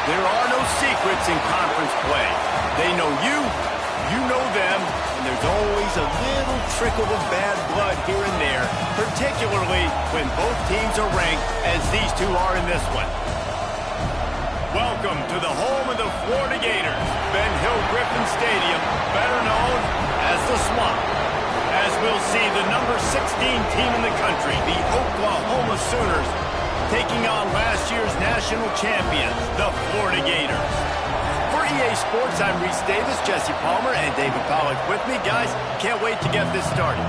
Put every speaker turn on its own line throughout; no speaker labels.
There are no secrets in conference play. They know you, you know them, and there's always a little trickle of bad blood here and there, particularly when both teams are ranked as these two are in this one. Welcome to the home of the Florida Gators, Ben Hill Griffin Stadium, better known as the Swamp. As we'll see the number 16 team in the country, the Oklahoma Sooners, taking on last year's national champions, the Florida Gators. For EA Sports, I'm Reese Davis, Jesse Palmer, and David Pollack with me. Guys, can't wait to get this started.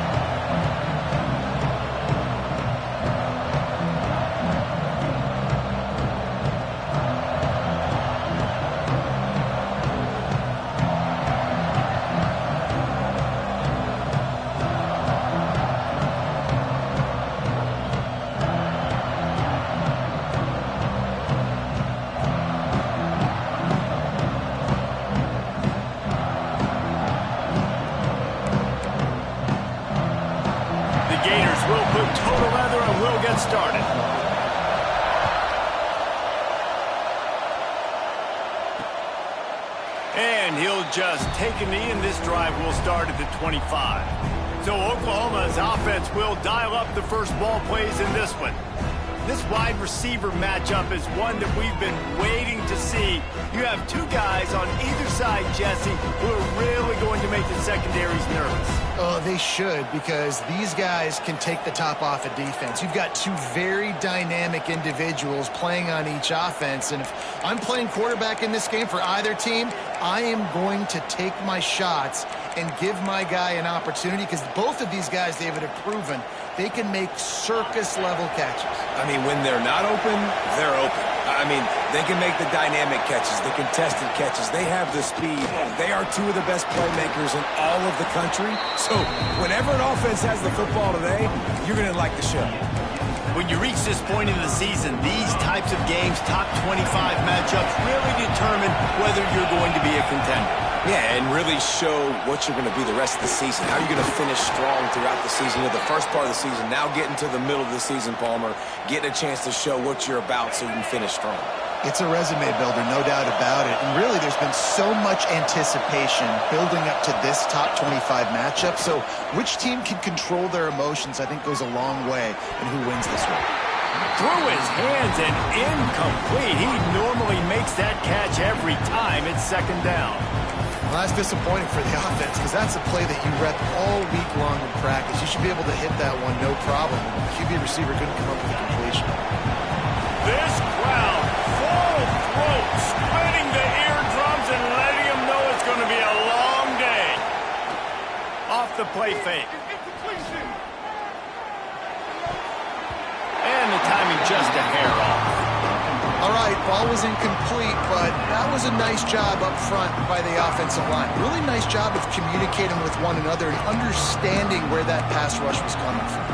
Started. And he'll just take a knee, and this drive will start at the 25. So Oklahoma's offense will dial up the first ball plays in this one. This wide receiver matchup is one that we've been waiting to see. You have two guys on either side, Jesse, who are really going to make the secondaries nervous.
Oh, they should, because these guys can take the top off a defense. You've got two very dynamic individuals playing on each offense, and if I'm playing quarterback in this game for either team, I am going to take my shots and give my guy an opportunity, because both of these guys, David, have proven they can make circus-level catches.
I mean, when they're not open, they're open. I mean, they can make the dynamic catches, the contested catches. They have the speed. They are two of the best playmakers in all of the country. So whenever an offense has the football today, you're going to like the show.
When you reach this point in the season, these types of games, top 25 matchups, really determine whether you're going to be a contender.
Yeah, and really show what you're going to be the rest of the season. How you're going to finish strong throughout the season. You know, the first part of the season, now getting to the middle of the season, Palmer, getting a chance to show what you're about so you can finish strong.
It's a resume builder, no doubt about it. And really, there's been so much anticipation building up to this top 25 matchup. So which team can control their emotions, I think, goes a long way in who wins this one.
Through his hands and incomplete. He normally makes that catch every time. It's second down.
Well, that's disappointing for the offense, because that's a play that you rep all week long in practice. You should be able to hit that one no problem. The QB receiver couldn't come up with a completion.
This crowd, full throat, splitting the eardrums and letting them know it's going to be a long day. Off the play fake. And the timing just a hair off.
All right, ball was incomplete, but that was a nice job up front by the offensive line. Really nice job of communicating with one another and understanding where that pass rush was coming from.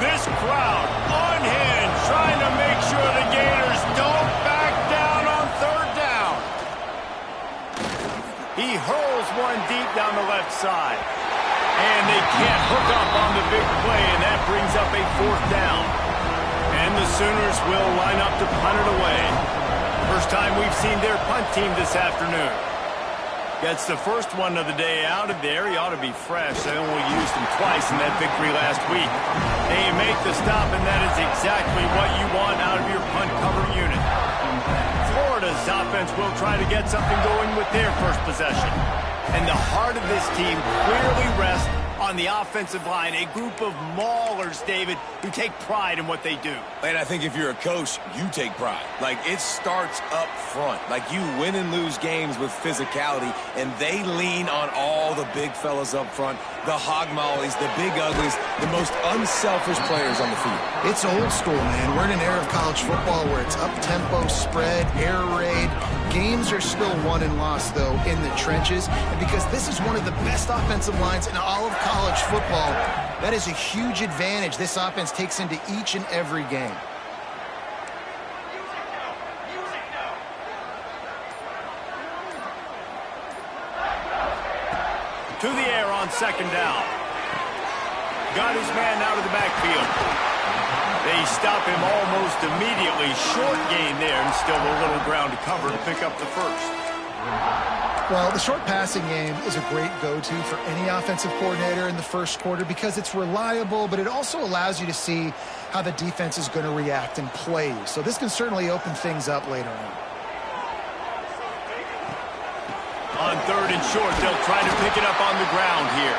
This crowd on hand, trying to make sure the Gators don't back down on third down. He hurls one deep down the left side. And they can't hook up on the big play, and that brings up a fourth down. And the Sooners will line up to punt it away. First time we've seen their punt team this afternoon. Gets the first one of the day out of there. He ought to be fresh. They only used him twice in that victory last week. They make the stop, and that is exactly what you want out of your punt cover unit. Florida's offense will try to get something going with their first possession. And the heart of this team clearly rests on the offensive line, a group of maulers, David, who take pride in what they do.
And I think if you're a coach, you take pride. Like, it starts up front. Like, you win and lose games with physicality, and they lean on all the big fellas up front, the hog mollies, the big uglies, the most unselfish players on the field.
It's old school, man. We're in an era of college football where it's up-tempo, spread, air raid. Games are still won and lost, though, in the trenches. And because this is one of the best offensive lines in all of college football, that is a huge advantage this offense takes into each and every game.
To the air on second down. Got his man out of the backfield. They stop him almost immediately. Short gain there, and still a little ground to cover to pick up the first.
Well, the short passing game is a great go-to for any offensive coordinator in the first quarter because it's reliable, but it also allows you to see how the defense is going to react and play. So this can certainly open things up later on.
On third and short, they'll try to pick it up on the ground here.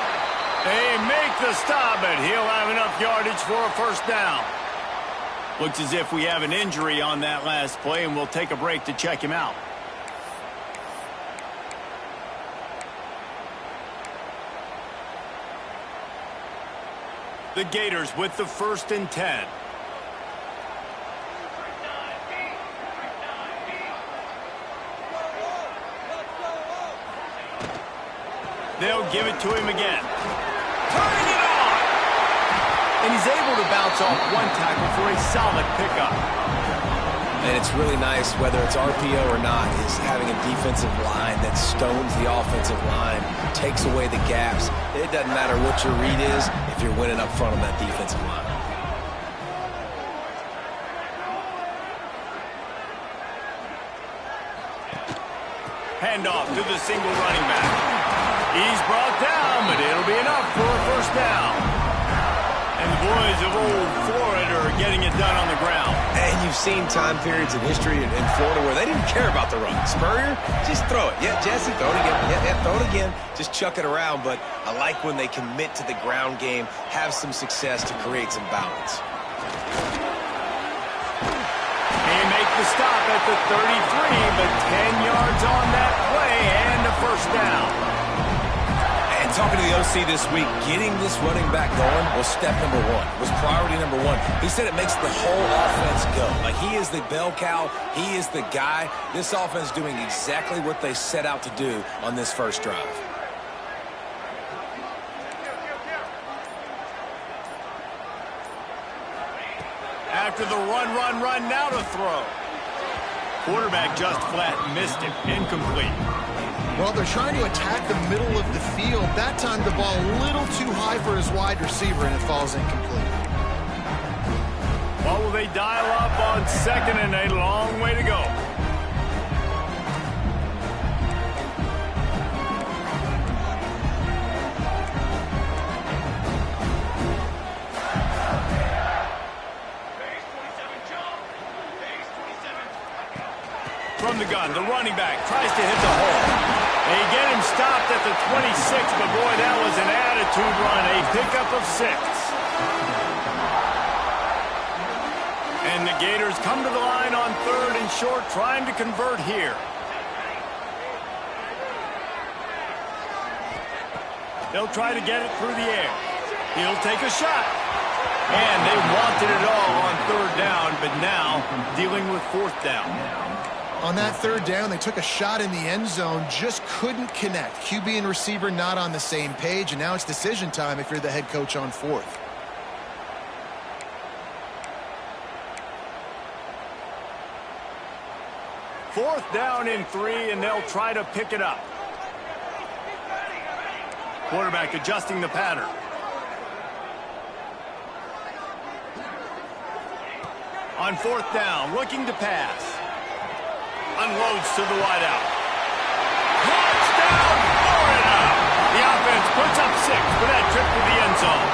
They make the stop, and he'll have enough yardage for a first down. Looks as if we have an injury on that last play, and we'll take a break to check him out. The Gators with the 1st and 10. They'll give it to him again. Turning it on! And he's able to bounce off one tackle for a solid pickup.
And it's really nice, whether it's RPO or not, is having a defensive line that stones the offensive line, takes away the gaps. It doesn't matter what your read is if you're winning up front on that defensive line.
Handoff to the single running back. He's brought down, but it'll be enough for a first down. And the boys of old Florida are getting it done on the ground.
And you've seen time periods in history in Florida where they didn't care about the run. Spurrier, just throw it. Yeah, Jesse, throw it again. Yeah, throw it again. Just chuck it around. But I like when they commit to the ground game, have some success to create some balance.
They make the stop at the 33, but 10 yards on that play and a first down.
And talking to the OC this week, getting this running back going was step number one, was priority number one. He said it makes the whole offense go. Like, he is the bell cow. He is the guy. This offense doing exactly what they set out to do on this first drive.
After the run, now to throw. Quarterback just flat missed it. Incomplete.
Well, they're trying to attack the middle of the field. That time the ball a little too high for his wide receiver, and it falls incomplete.
What will they dial up on 2nd and a long way to go? From the gun, the running back tries to hit the hole. They get him stopped at the 26, but boy, that was an attitude run, a pickup of 6. And the Gators come to the line on 3rd and short, trying to convert here. They'll try to get it through the air. He'll take a shot. And they wanted it all on 3rd down, but now dealing with 4th down.
On that 3rd down, they took a shot in the end zone, just couldn't connect. QB and receiver not on the same page, and now it's decision time if you're the head coach on 4th.
Fourth down and 3, and they'll try to pick it up. Quarterback adjusting the pattern. On 4th down, looking to pass. Unloads to the wideout. Touchdown, Florida! The offense puts up 6 for that trip to the end zone.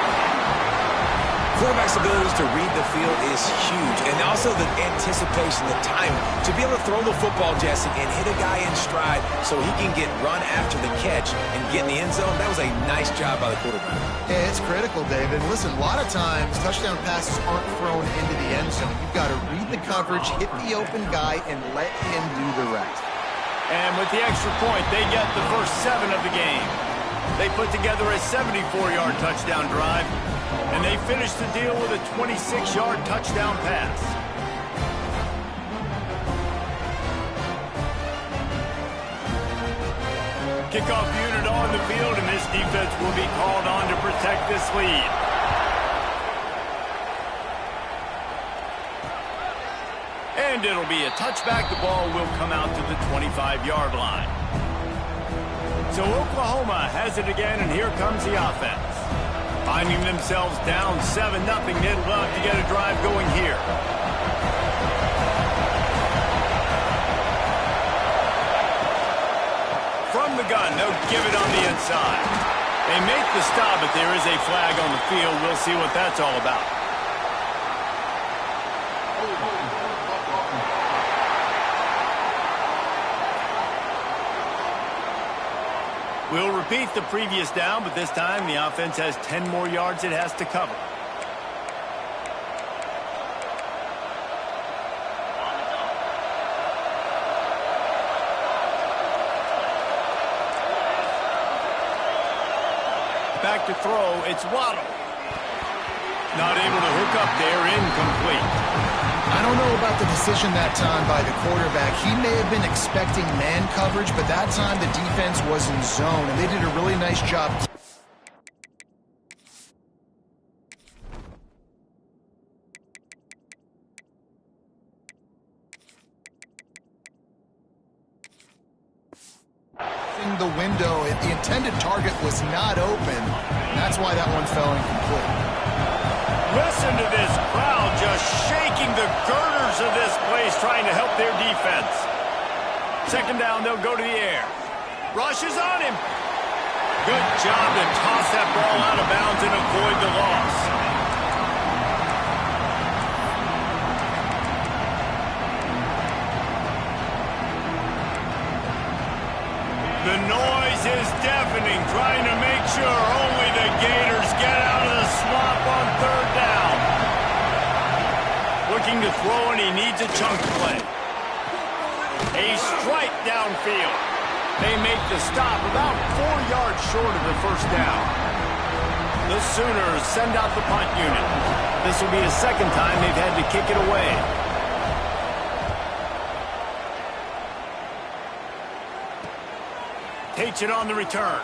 Quarterback's abilities to read the field is huge. And also the anticipation, the time to be able to throw the football, Jesse, and hit a guy in stride so he can get run after the catch and get in the end zone. That was a nice job by the quarterback.
Yeah, it's critical, David. Listen, a lot of times touchdown passes aren't thrown into the end zone. You've got to read the coverage, hit the open guy, and let him do the rest.
And with the extra point, they get the first 7 of the game. They put together a 74-yard touchdown drive, and they finish the deal with a 26-yard touchdown pass. Kickoff unit on the field, and this defense will be called on to protect this lead. And it'll be a touchback. The ball will come out to the 25-yard line. So Oklahoma has it again, and here comes the offense. Finding themselves down 7-0, they'd love to get a drive going here. From the gun, they'll give it on the inside. They make the stop, but there is a flag on the field. We'll see what that's all about. We'll repeat the previous down, but this time the offense has 10 more yards it has to cover. Back to throw, it's Waddle. Not able to hook up there, incomplete.
I don't know about the decision that time by the quarterback. He may have been expecting man coverage, but that time the defense was in zone, and they did a really nice job. In the window, the intended target was not open. That's why that one fell incomplete.
Listen to this crowd just shaking the girders of this place, trying to help their defense. Second down, they'll go to the air. Rush is on him. Good job to toss that ball out of bounds and avoid the loss. The noise is deafening, trying to make sure only the Gators get out of the swamp on third down. Looking to throw, and he needs a chunk play. A strike downfield. They make the stop about 4 yards short of the first down. The Sooners send out the punt unit. This will be the second time they've had to kick it away. Takes it on the return.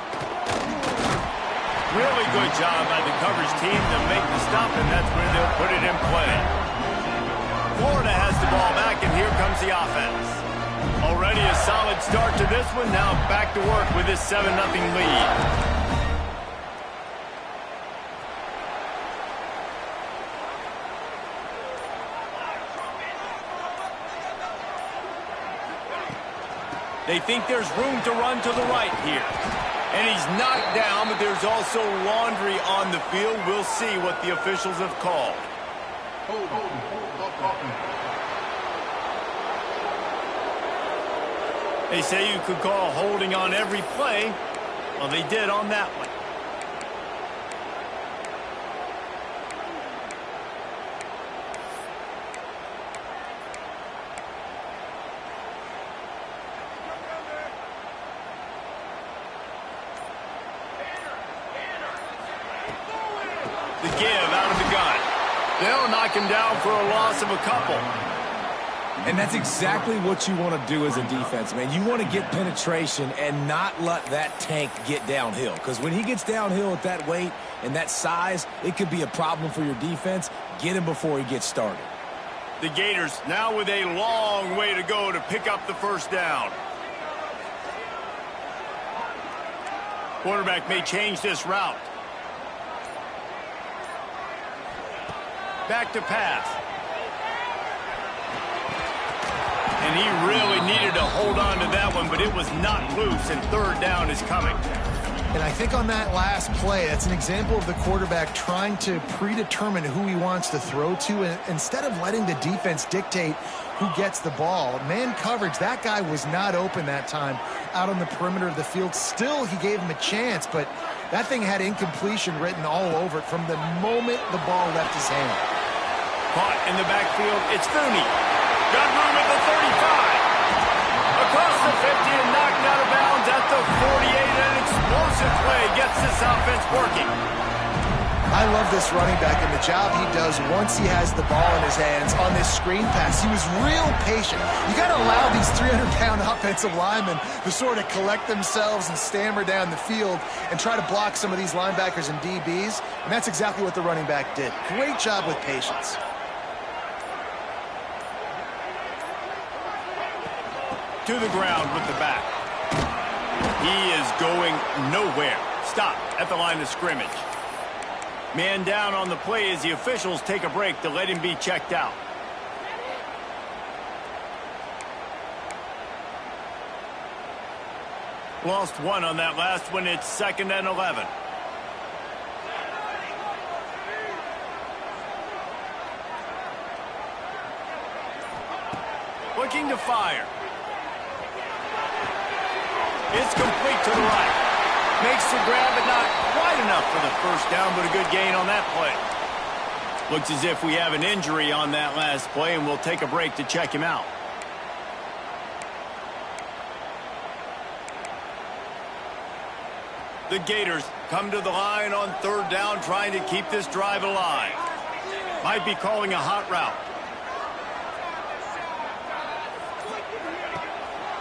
Really good job by the coverage team to make the stop, and that's where they'll put it in play. Florida has the ball back, and here comes the offense. Already a solid start to this one. Now back to work with this 7-0 lead. They think there's room to run to the right here. And he's knocked down, but there's also laundry on the field. We'll see what the officials have called. They say you could call holding on every play. Well, they did on that one. The give out of the gun. They'll knock him down for a loss of a couple.
And that's exactly what you want to do as a defense, man. You want to get penetration and not let that tank get downhill. Because when he gets downhill at that weight and that size, it could be a problem for your defense. Get him before he gets started.
The Gators now with a long way to go to pick up the first down. Quarterback may change this route. Back to pass. And he really needed to hold on to that one, but it was not loose, and third down is coming.
And I think on that last play, that's an example of the quarterback trying to predetermine who he wants to throw to, and instead of letting the defense dictate who gets the ball. Man coverage, that guy was not open that time out on the perimeter of the field. Still, he gave him a chance, but that thing had incompletion written all over it from the moment the ball left his hand.
Caught in the backfield, it's Fooney. Got room at the 35. Across the 50 and knocked out of bounds at the 48. An explosive play gets this offense working.
I love this running back and the job he does once he has the ball in his hands on this screen pass. He was real patient. You got to allow these 300-pound offensive linemen to sort of collect themselves and stammer down the field and try to block some of these linebackers and DBs, and that's exactly what the running back did. Great job with patience.
To the ground with the back. He is going nowhere. Stop at the line of scrimmage. Man down on the play as the officials take a break to let him be checked out. Lost one on that last one. It's 2nd and 11. Looking to fire. It's complete to the right. Makes the grab, but not quite enough for the first down, but a good gain on that play. Looks as if we have an injury on that last play, and we'll take a break to check him out. The Gators come to the line on 3rd down, trying to keep this drive alive. Might be calling a hot route.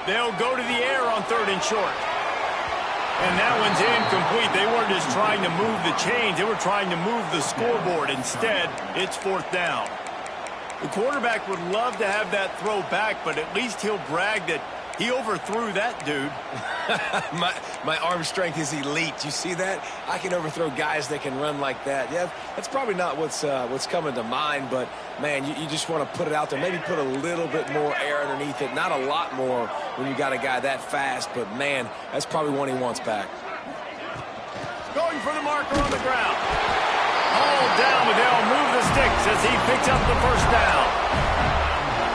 They'll go to the air on 3rd and short. And that one's incomplete. They weren't just trying to move the chains. They were trying to move the scoreboard. Instead, it's 4th down. The quarterback would love to have that throw back, but at least he'll brag that he overthrew that dude.
my arm strength is elite. You see that? I can overthrow guys that can run like that. Yeah, that's probably not what's coming to mind, but, man, you just want to put it out there. Maybe put a little bit more air underneath it. Not a lot more when you got a guy that fast, but, man, that's probably one he wants back.
Going for the marker on the ground. All down, but they'll move the sticks as he picks up the first down.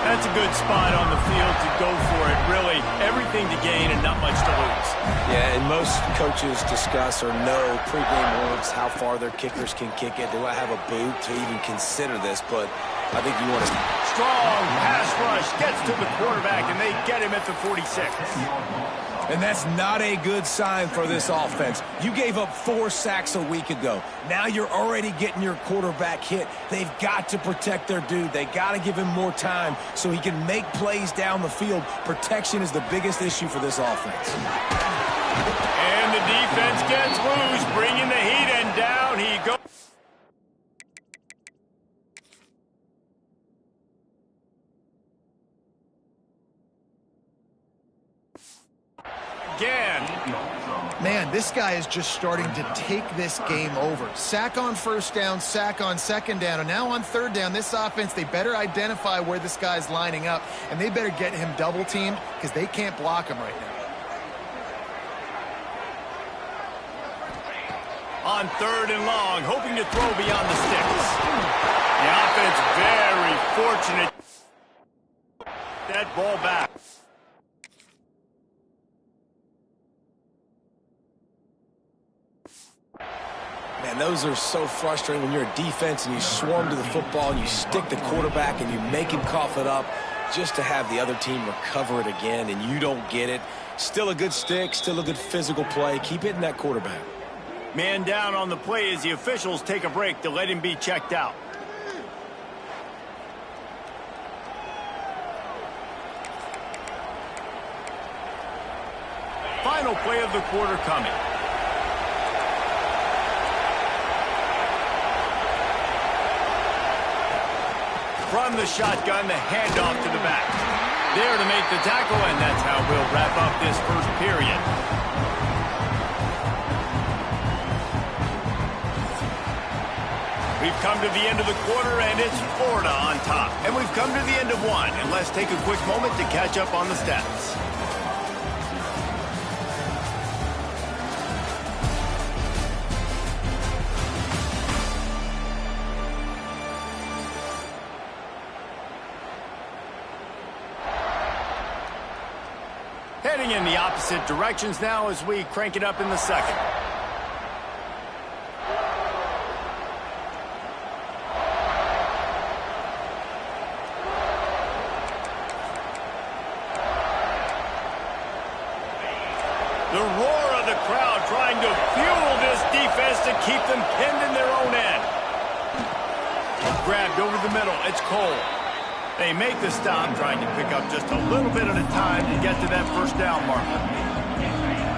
That's a good spot on the field to go for it. Really, everything to gain and not much to lose.
Yeah, and most coaches discuss or know pregame warm-ups how far their kickers can kick it. They want to have a boot to even consider this, but I think you want to...
Strong pass rush gets to the quarterback, and they get him at the 46.
And that's not a good sign for this offense. You gave up 4 sacks a week ago. Now you're already getting your quarterback hit. They've got to protect their dude. They got to give him more time so he can make plays down the field. Protection is the biggest issue for this offense.
And the defense gets loose, bringing the heat, and down he goes. Again.
Man, this guy is just starting to take this game over. Sack on 1st down, sack on 2nd down, and now on 3rd down, this offense, they better identify where this guy's lining up, and they better get him double-teamed because they can't block him right now.
On 3rd and long, hoping to throw beyond the sticks. The offense very fortunate. That ball back.
Man, those are so frustrating when you're a defense and you swarm to the football and you stick the quarterback and you make him cough it up just to have the other team recover it again and you don't get it. Still a good stick, still a good physical play. Keep hitting that quarterback.
Man down on the play as the officials take a break to let him be checked out. Final play of the quarter coming. From the shotgun, the handoff to the back. There to make the tackle, and that's how we'll wrap up this first period. We've come to the end of the quarter, and it's Florida on top. And we've come to the end of one, and let's take a quick moment to catch up on the stats. Heading in the opposite directions now as we crank it up in the second. The roar of the crowd trying to fuel this defense to keep them pinned in their own end. Grabbed over the middle. It's Cole. They make the stop, trying to pick up just a little bit at a time to get to that first down marker.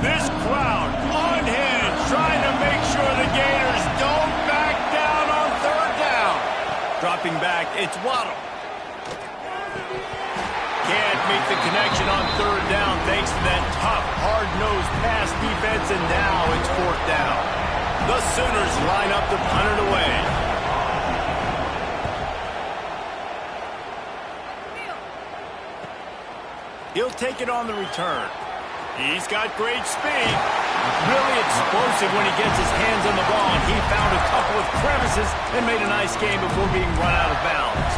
This crowd unhinged, trying to make sure the Gators don't back down on 3rd down. Dropping back, it's Waddle. Can't make the connection on 3rd down thanks to that tough, hard-nosed pass defense, and now it's 4th down. The Sooners line up to punt it away. He'll take it on the return. He's got great speed. Really explosive when he gets his hands on the ball, and he found a couple of crevices and made a nice game before being run out of bounds.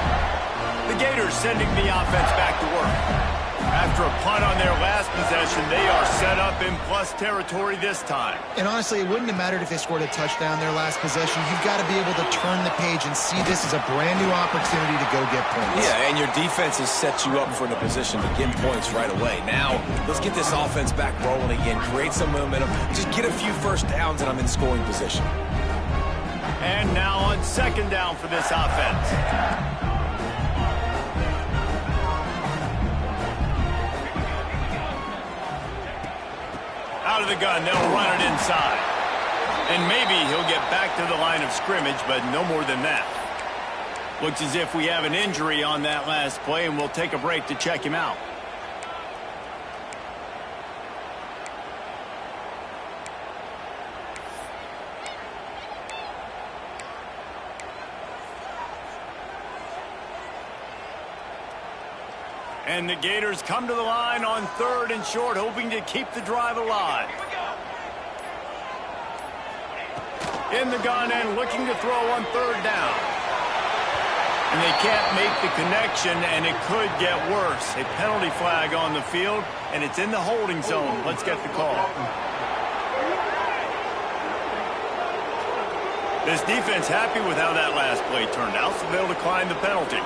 The Gators sending the offense back to work. After a punt on their last possession, they are set up in plus territory this time.
And honestly, it wouldn't have mattered if they scored a touchdown their last possession. You've got to be able to turn the page and see this as a brand new opportunity to go get points.
Yeah, and your defense has set you up for the position to get points right away. Now, let's get this offense back rolling again, create some momentum, just get a few first downs, and I'm in scoring position.
And now on second down for this offense. Out of the gun, they'll run it inside. And maybe he'll get back to the line of scrimmage, but no more than that. Looks as if we have an injury on that last play, and we'll take a break to check him out. And the Gators come to the line on 3rd and short, hoping to keep the drive alive. In the gun and looking to throw on 3rd down. And they can't make the connection, and it could get worse. A penalty flag on the field, and it's in the holding zone. Let's get the call. This defense happy with how that last play turned out, so they'll decline the penalty.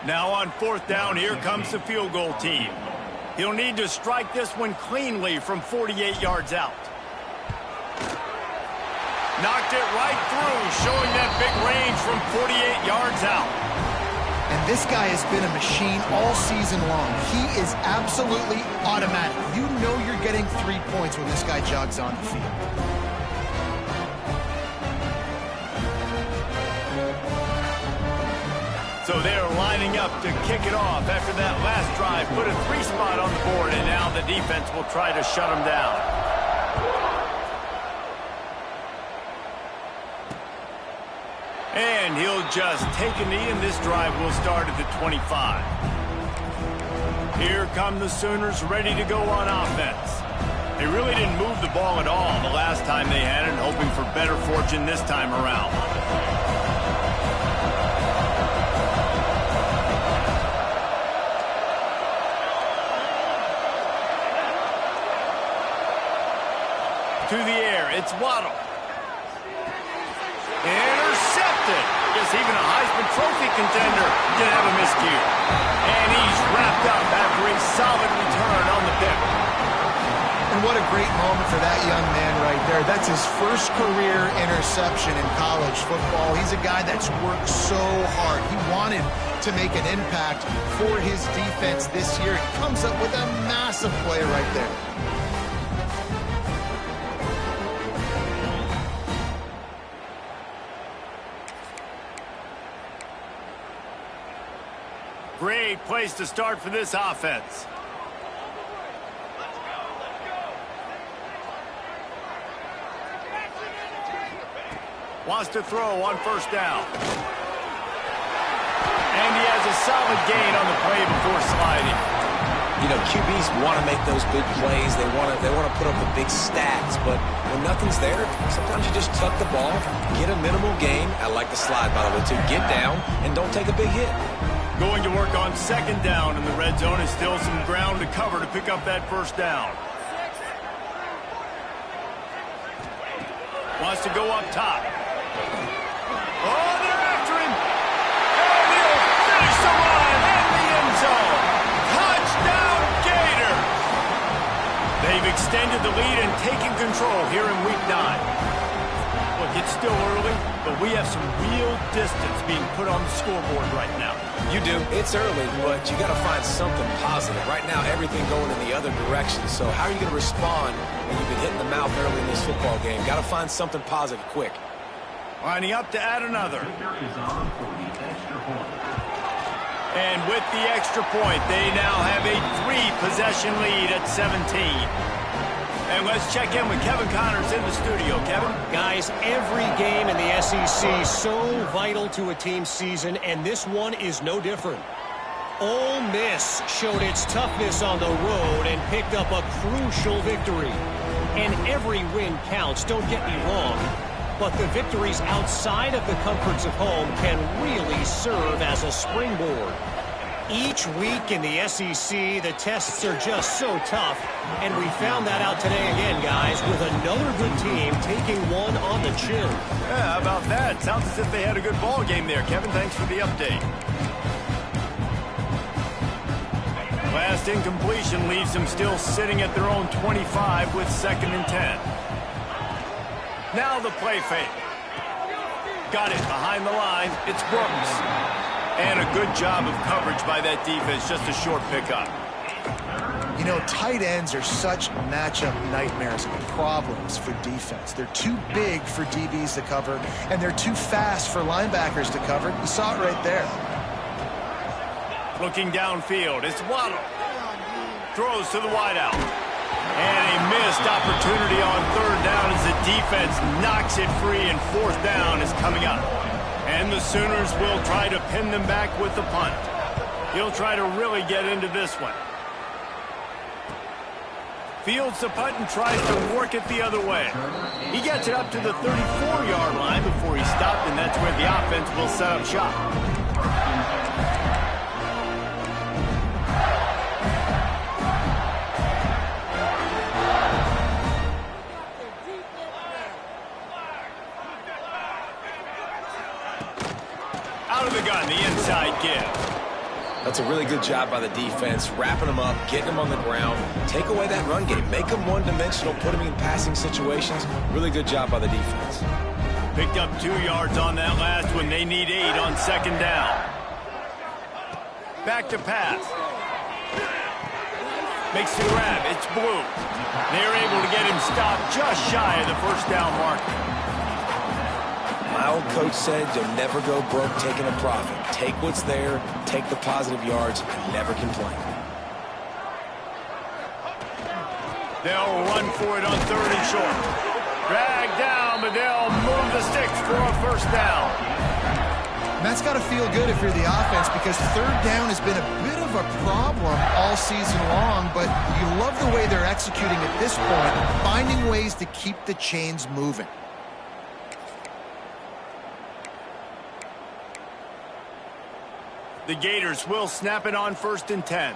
Now on 4th down, here comes the field goal team. He'll need to strike this one cleanly from 48 yards out. Knocked it right through, showing that big range from 48 yards out.
And this guy has been a machine all season long. He is absolutely automatic. You know you're getting 3 points when this guy jogs on the field.
So they're lining up to kick it off after that last drive. Put a 3 spot on the board, and now the defense will try to shut them down. And he'll just take a knee, and this drive will start at the 25. Here come the Sooners ready to go on offense. They really didn't move the ball at all the last time they had it, hoping for better fortune this time around. To the air, it's Waddle. Intercepted. Guess even a Heisman Trophy contender can have a miscue. And he's wrapped up after a solid return on the pick.
And what a great moment for that young man right there. That's his first career interception in college football. He's a guy that's worked so hard. He wanted to make an impact for his defense this year. He comes up with a massive play right there.
Great place to start for this offense. Wants to throw on 1st down. And he has a solid gain on the play before sliding.
You know, QBs want to make those big plays. They want to put up the big stats. But when nothing's there, sometimes you just tuck the ball, get a minimal gain. I like the slide, by the way, too. Get down and don't take a big hit.
Going to work on 2nd down, and the red zone is still some ground to cover to pick up that 1st down. Wants to go up top. Oh, they're after him. And he'll finish the run in the end zone. Touchdown, Gator. They've extended the lead and taken control here in Week 9. Look, it's still early, but we have some real distance being put on the scoreboard right now.
You do. It's early, but you got to find something positive. Right now, everything going in the other direction. So how are you going to respond when you've been hit in the mouth early in this football game? Got to find something positive quick.
Lining up to add another. And with the extra point, they now have a 3-possession lead at 17. And let's check in with Kevin Connors in the studio. Kevin?
Guys, every game in the SEC is so vital to a team's season, and this one is no different. Ole Miss showed its toughness on the road and picked up a crucial victory. And every win counts, don't get me wrong. But the victories outside of the comforts of home can really serve as a springboard. Each week in the SEC, the tests are just so tough, and we found that out today again, guys, with another good team taking one on the chin.
Yeah, how about that? Sounds as if they had a good ball game there, Kevin. Thanks for the update. Last incompletion leaves them still sitting at their own 25 with 2nd and 10. Now the play fake. Got it behind the line. It's Brooks. And a good job of coverage by that defense. Just a short pickup.
You know, tight ends are such matchup nightmares and problems for defense. They're too big for DBs to cover, and they're too fast for linebackers to cover. You saw it right there.
Looking downfield, it's Waddle. Throws to the wideout. And a missed opportunity on 3rd down as the defense knocks it free, and 4th down is coming up. And the Sooners will try to pin them back with the punt. He'll try to really get into this one. Fields the punt and tries to work it the other way. He gets it up to the 34-yard line before he stopped, and that's where the offense will set up shop. Out of the gun, the inside give.
That's a really good job by the defense, wrapping them up, getting them on the ground. Take away that run game. Make them one-dimensional, put them in passing situations. Really good job by the defense.
Picked up 2 yards on that last one. They need 8 on 2nd down. Back to pass. Makes the grab. It's Blue. They're able to get him stopped just shy of the 1st down marker.
My old coach said you'll never go broke taking a profit. Take what's there, take the positive yards, and never complain.
They'll run for it on 3rd and short. Drag down, but they'll move the sticks for a 1st down.
And that's got to feel good if you're the offense, because 3rd down has been a bit of a problem all season long, but you love the way they're executing at this point, finding ways to keep the chains moving.
The Gators will snap it on 1st and 10.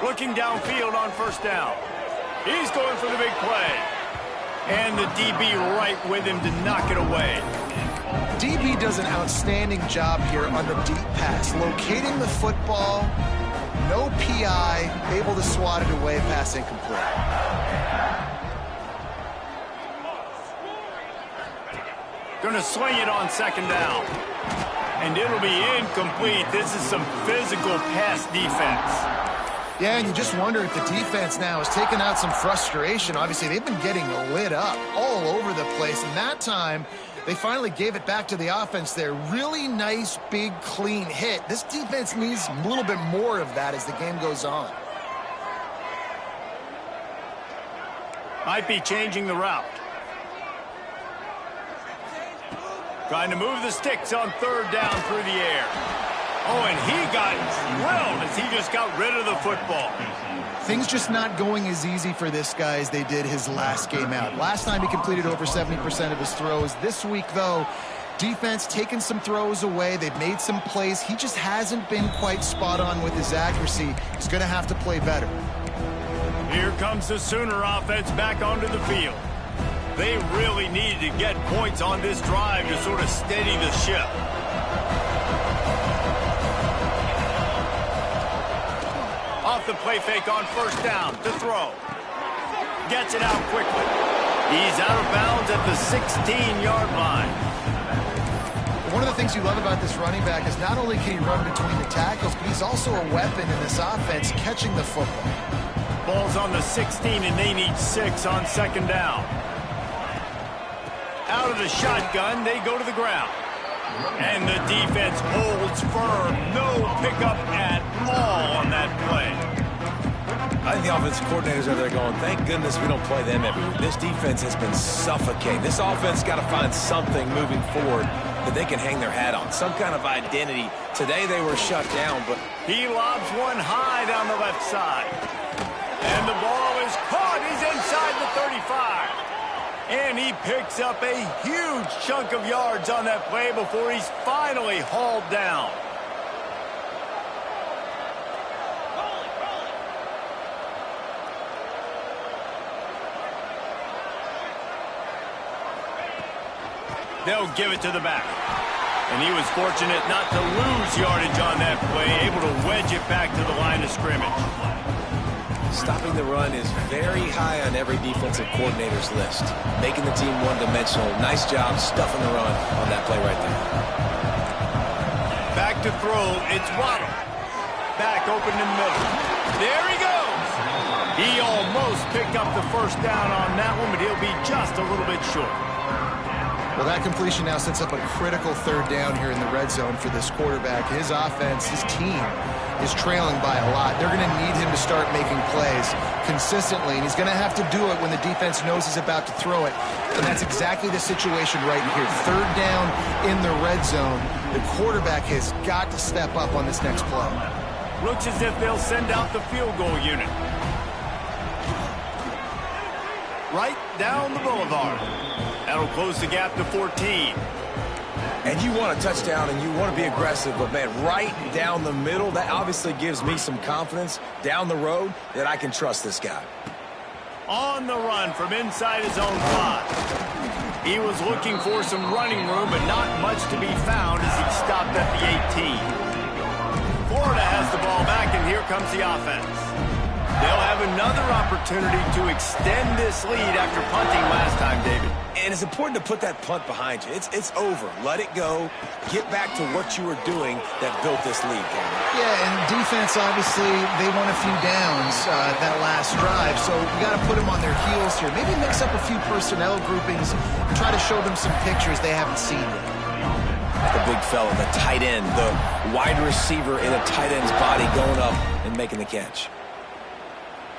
Looking downfield on 1st down. He's going for the big play. And the DB right with him to knock it away.
DB does an outstanding job here on the deep pass, locating the football, no PI, able to swat it away, pass incomplete.
Going to swing it on 2nd down. And it'll be incomplete. This is some physical pass defense.
Yeah, and you just wonder if the defense now has taken out some frustration. Obviously, they've been getting lit up all over the place. And that time, they finally gave it back to the offense there. Really nice, big, clean hit. This defense needs a little bit more of that as the game goes on.
Might be changing the route. Trying to move the sticks on 3rd down through the air. Oh, and he got drilled as he just got rid of the football.
Things just not going as easy for this guy as they did his last game out. Last time he completed over 70% of his throws. This week, though, defense taking some throws away. They've made some plays. He just hasn't been quite spot on with his accuracy. He's going to have to play better.
Here comes the Sooner offense back onto the field. They really needed to get points on this drive to sort of steady the ship. Off the play fake on 1st down to throw. Gets it out quickly. He's out of bounds at the 16-yard line.
One of the things you love about this running back is not only can he run between the tackles, but he's also a weapon in this offense catching the football.
Ball's on the 16, and they need 6 on 2nd down. Out of the shotgun, they go to the ground. And the defense holds firm. No pickup at all on that play.
I think the offensive coordinators are there going, thank goodness we don't play them every week. This defense has been suffocating. This offense got to find something moving forward that they can hang their hat on, some kind of identity. Today they were shut down, but
he lobs one high down the left side. And the ball is caught. He's inside the 35. And he picks up a huge chunk of yards on that play before he's finally hauled down. They'll give it to the back. And he was fortunate not to lose yardage on that play, able to wedge it back to the line of scrimmage.
Stopping the run is very high on every defensive coordinator's list. Making the team one-dimensional. Nice job stuffing the run on that play right there.
Back to throw. It's Waddle. Back open in the middle. There he goes. He almost picked up the first down on that one, but he'll be just a little bit short.
Well, that completion now sets up a critical third down here in the red zone for this quarterback. His offense, his team is trailing by a lot. They're going to need him to start making plays consistently, and he's going to have to do it when the defense knows he's about to throw it. And that's exactly the situation right here. Third down in the red zone. The quarterback has got to step up on this next play.
Looks as if they'll send out the field goal unit. Right down the boulevard. That'll close the gap to 14.
And you want a touchdown and you want to be aggressive, but, man, right down the middle, that obviously gives me some confidence down the road that I can trust this guy.
On the run from inside his own 5. He was looking for some running room, but not much to be found as he stopped at the 18. Florida has the ball back, and here comes the offense. They'll have another opportunity to extend this lead after punting last time, David.
And it's important to put that punt behind you. It's over. Let it go. Get back to what you were doing that built this lead, Cameron.
Yeah, and defense, obviously, they won a few downs that last drive, so you got to put them on their heels here. Maybe mix up a few personnel groupings and try to show them some pictures they haven't seen yet.
The big fella, the tight end, the wide receiver in a tight end's body going up and making the catch.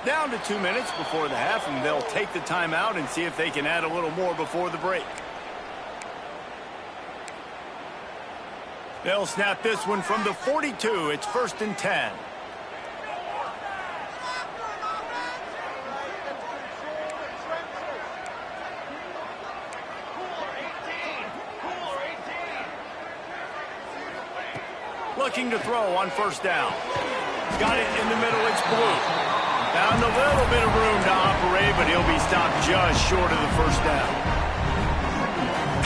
Down to 2 minutes before the half, and they'll take the timeout and see if they can add a little more before the break. They'll snap this one from the 42. It's 1st and 10. Looking to throw on 1st down. Got it in the middle. It's Blue. Found a little bit of room to operate, but he'll be stopped just short of the 1st down.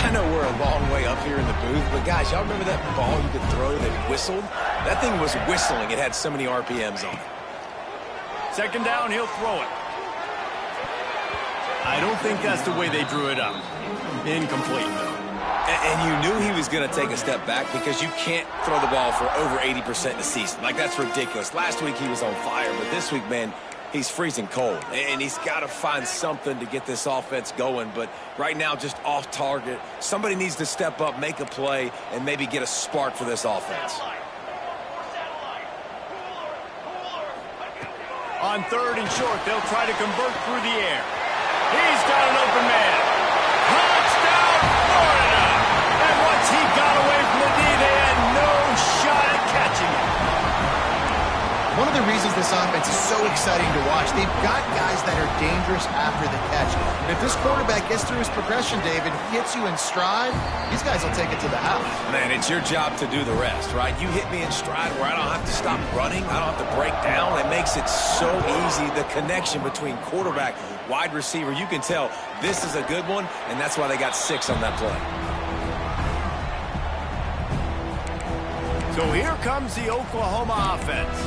I know we're a long way up here in the booth, but guys, y'all remember that ball you could throw that whistled? That thing was whistling. It had so many RPMs on it.
2nd down, he'll throw it. I don't think that's the way they drew it up. Incomplete, though.
And you knew he was going to take a step back because you can't throw the ball for over 80% in the season. Like, that's ridiculous. Last week he was on fire, but this week, man, he's freezing cold. And he's got to find something to get this offense going. But right now, just off target. Somebody needs to step up, make a play, and maybe get a spark for this offense.
On 3rd and short, they'll try to convert through the air. He's got an open man. Touchdown, Florida! And once he got away from the D, they had no shot at catching him.
One of the reasons this offense is so exciting to watch, they've got guys that are dangerous after the catch. And if this quarterback gets through his progression, David, hits you in stride, these guys will take it to the house.
Man, it's your job to do the rest, right? You hit me in stride where I don't have to stop running. I don't have to break down. It makes it so easy. The connection between quarterback, wide receiver, you can tell this is a good one, and that's why they got 6 on that play.
So here comes the Oklahoma offense.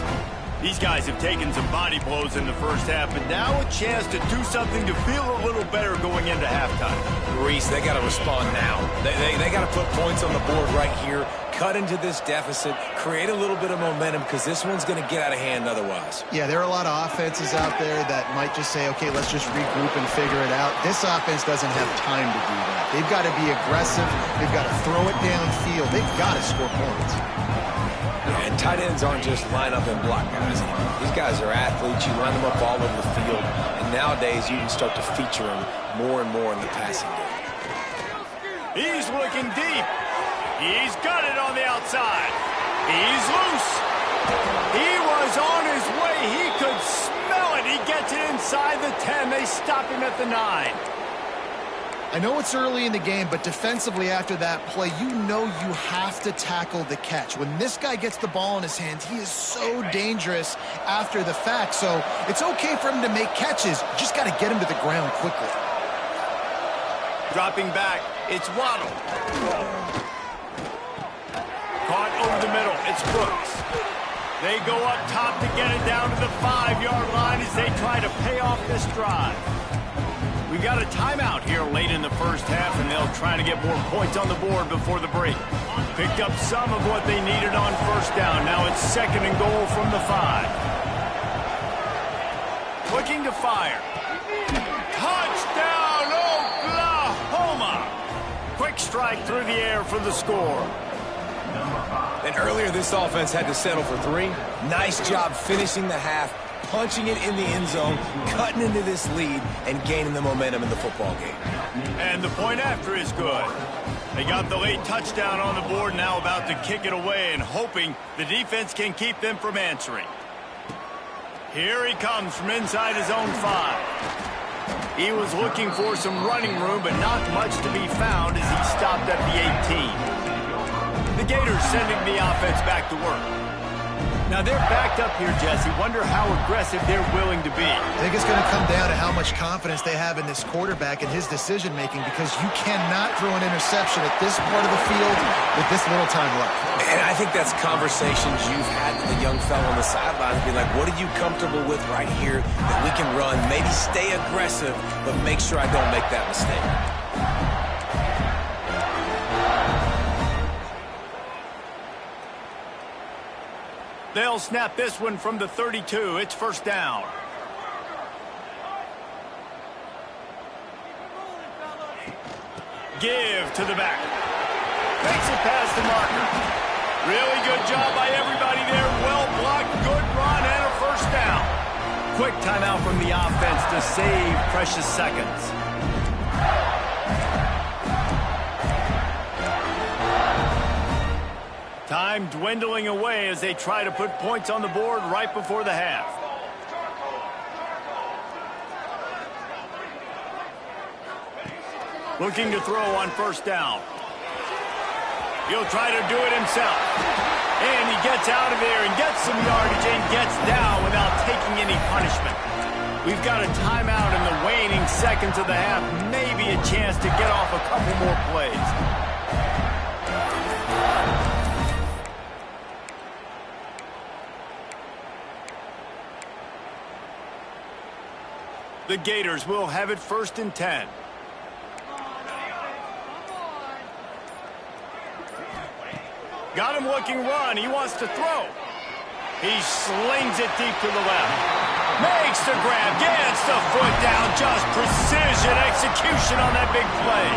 These guys have taken some body blows in the first half, but now a chance to do something to feel a little better going into halftime.
Reese, they got to respond now. They got to put points on the board right here, cut into this deficit, create a little bit of momentum, because this one's going to get out of hand otherwise.
Yeah, there are a lot of offenses out there that might just say, okay, let's just regroup and figure it out. This offense doesn't have time to do that. They've got to be aggressive. They've got to throw it downfield. They've got to score points.
And tight ends aren't just line up and block guys. These guys are athletes. You line them up all over the field. And nowadays, you can start to feature them more and more in the passing game.
He's looking deep. He's got it on the outside. He's loose. He was on his way. He could smell it. He gets it inside the 10. They stop him at the 9.
I know it's early in the game, but defensively after that play, you know you have to tackle the catch. When this guy gets the ball in his hands, he is so dangerous after the fact. So it's okay for him to make catches. You just got to get him to the ground quickly.
Dropping back, it's Waddle. Caught over the middle, it's Brooks. They go up top to get it down to the 5-yard line as they try to pay off this drive. We got a timeout here late in the first half, and they'll try to get more points on the board before the break. Picked up some of what they needed on first down. Now it's 2nd and goal from the 5. Looking to fire. Touchdown, Oklahoma! Quick strike through the air for the score.
And earlier, this offense had to settle for 3. Nice job finishing the half, punching it in the end zone, cutting into this lead, and gaining the momentum in the football game.
And the point after is good. They got the late touchdown on the board, now about to kick it away and hoping the defense can keep them from answering. Here he comes from inside his own 5. He was looking for some running room, but not much to be found as he stopped at the 18. The Gators sending the offense back to work. Now they're backed up here, Jesse. Wonder how aggressive they're willing to be.
I think it's going to come down to how much confidence they have in this quarterback and his decision-making, because you cannot throw an interception at this part of the field with this little time left.
And I think that's conversations you've had with the young fellow on the sideline. Be like, what are you comfortable with right here that we can run? Maybe stay aggressive, but make sure I don't make that mistake.
They'll snap this one from the 32. It's first down. Give to the back. Makes it past the marker. Really good job by everybody there. Well blocked, good run, and a first down. Quick timeout from the offense to save precious seconds. Time dwindling away as they try to put points on the board right before the half. Looking to throw on first down. He'll try to do it himself. And he gets out of there and gets some yardage and gets down without taking any punishment. We've got a timeout in the waning seconds of the half. Maybe a chance to get off a couple more plays. The Gators will have it 1st and 10. Got him looking run. He wants to throw. He slings it deep to the left. Makes the grab. Gets the foot down. Just precision execution on that big play.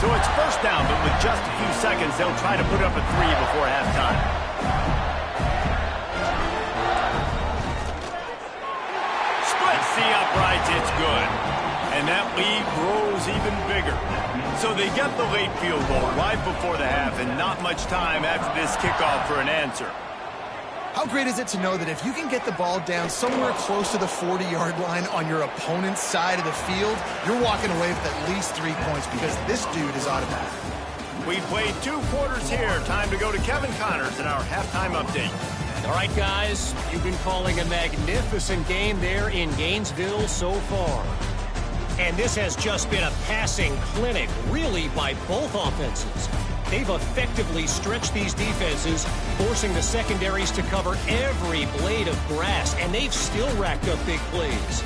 So it's first down, but with just a few seconds, they'll try to put up a 3 before halftime. Splits the uprights. It's good. And that lead grows even bigger. So they get the late field goal right before the half, and not much time after this kickoff for an answer.
How great is it to know that if you can get the ball down somewhere close to the 40-yard line on your opponent's side of the field, you're walking away with at least 3 points, because this dude is automatic.
We played 2 quarters here. Time to go to Kevin Connors in our halftime update.
All right, guys, you've been calling a magnificent game there in Gainesville so far. And this has just been a passing clinic, really, by both offenses. They've effectively stretched these defenses, forcing the secondaries to cover every blade of grass, and they've still racked up big plays.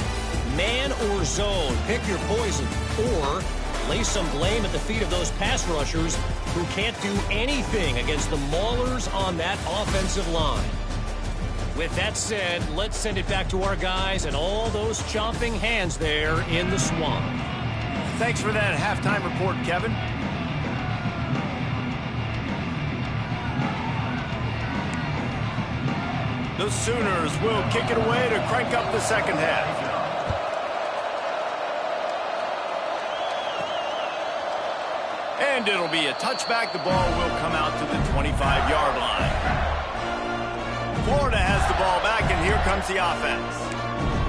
Man or zone, pick your poison, or lay some blame at the feet of those pass rushers who can't do anything against the maulers on that offensive line. With that said, let's send it back to our guys and all those chomping hands there in the swamp.
Thanks for that halftime report, Kevin. The Sooners will kick it away to crank up the second half. And it'll be a touchback. The ball will come out to the 25-yard line. Florida has the ball back, and here comes the offense.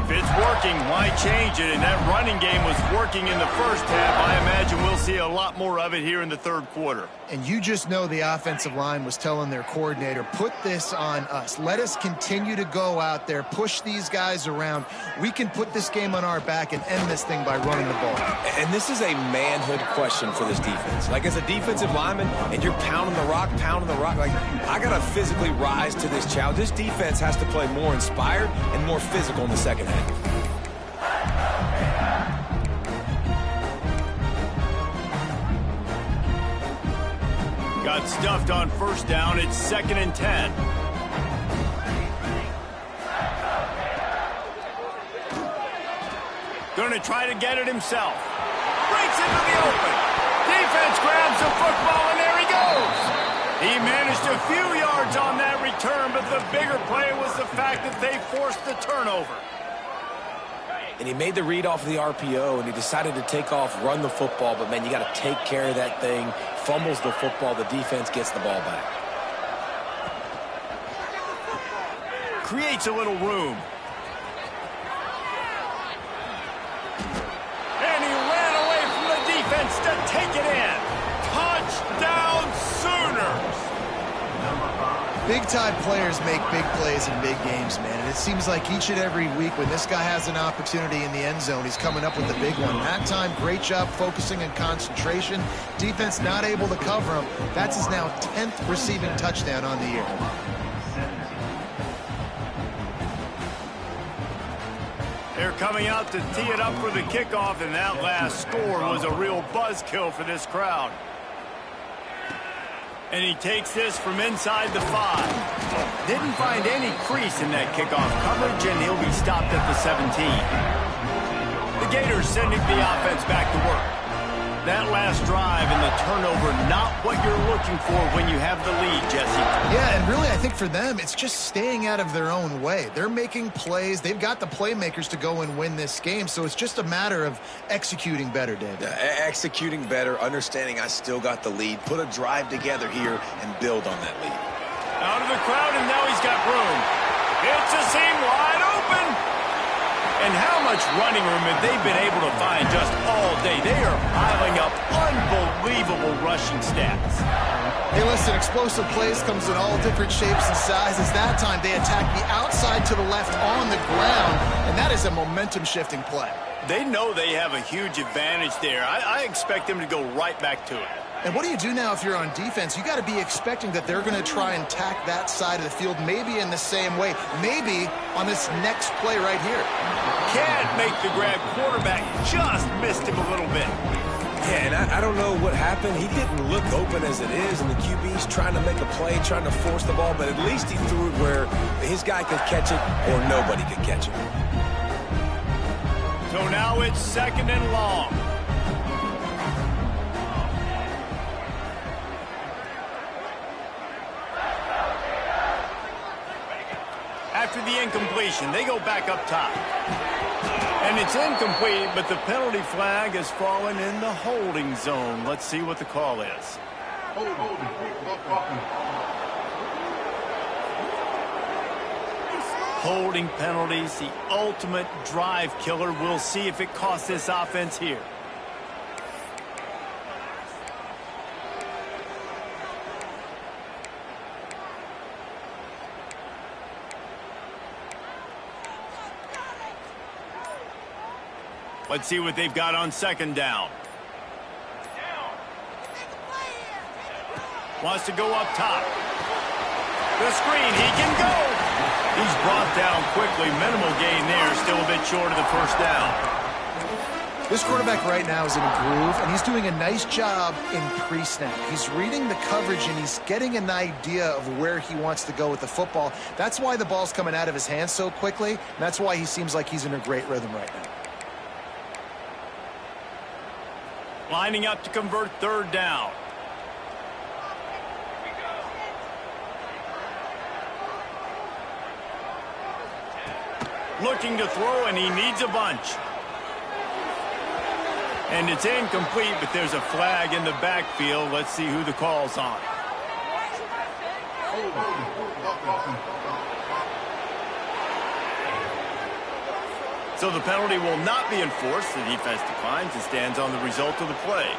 If it's working, why change it? And that running game was working in the first half. I imagine we'll see a lot more of it here in the third quarter.
And you just know the offensive line was telling their coordinator, put this on us. Let us continue to go out there, push these guys around. We can put this game on our back and end this thing by running the ball.
And this is a manhood question for this defense. Like, as a defensive lineman, and you're pounding the rock, like, I got to physically rise to this challenge. This defense has to play more inspired and more physical in the second half.
Got stuffed on first down. It's 2nd and 10. Going to try to get it himself. Breaks into the open. Defense grabs the football, and there he goes. He managed a few yards on that return, but the bigger play was the fact that they forced the turnover.
And he made the read off of the RPO, and he decided to take off, run the football. But, man, you got to take care of that thing. Fumbles the football. The defense gets the ball back.
Creates a little room. And he ran away from the defense to take it in. Touchdown, Sooners!
Big-time players make big plays in big games, man. And it seems like each and every week when this guy has an opportunity in the end zone, he's coming up with a big one. That time, great job focusing and concentration. Defense not able to cover him. That's his now 10th receiving touchdown on the year.
They're coming out to tee it up for the kickoff, and that last score was a real buzzkill for this crowd. And he takes this from inside the 5. Didn't find any crease in that kickoff coverage, and he'll be stopped at the 17. The Gators sending the offense back to work. That last drive and the turnover, not what you're looking for when you have the lead, Jesse.
Yeah, and really I think for them, it's just staying out of their own way. They're making plays. They've got the playmakers to go and win this game, so it's just a matter of executing better, David.
Executing better, understanding I still got the lead, put a drive together here and build on that lead.
Out of the crowd, and now he's got room. It's a seam wide open. And how much running room have they been able to find just all day? They are piling up unbelievable rushing stats.
Hey, listen, explosive plays comes in all different shapes and sizes. That time they attack the outside to the left on the ground, and that is a momentum-shifting play.
They know they have a huge advantage there. I expect them to go right back to it.
And what do you do now if you're on defense? You got to be expecting that they're going to try and tack that side of the field, maybe in the same way, maybe on this next play right here.
Can't make the grab. Quarterback just missed him a little bit.
Yeah, and I don't know what happened. He didn't look open as it is, and the QB's trying to make a play, trying to force the ball, but at least he threw it where his guy could catch it or nobody could catch it.
So now it's 2nd and long. After the incompletion, they go back up top. And it's incomplete, but the penalty flag has fallen in the holding zone. Let's see what the call is. Holding penalties, the ultimate drive killer. We'll see if it costs this offense here. Let's see what they've got on 2nd down. Wants to go up top. The screen, he can go. He's brought down quickly. Minimal gain there, still a bit short of the first down.
This quarterback right now is in a groove, and he's doing a nice job in pre-snap. He's reading the coverage, and he's getting an idea of where he wants to go with the football. That's why the ball's coming out of his hands so quickly, and that's why he seems like he's in a great rhythm right now.
Lining up to convert third down. Looking to throw, and he needs a bunch. And it's incomplete, but there's a flag in the backfield. Let's see who the call's on. So the penalty will not be enforced. The defense declines and stands on the result of the play.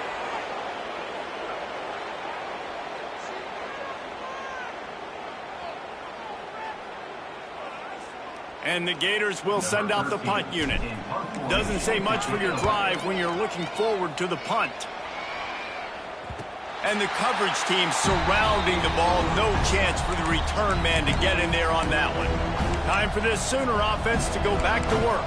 And the Gators will send out the punt unit. Doesn't say much for your drive when you're looking forward to the punt. And the coverage team surrounding the ball. No chance for the return man to get in there on that one. Time for this Sooner offense to go back to work.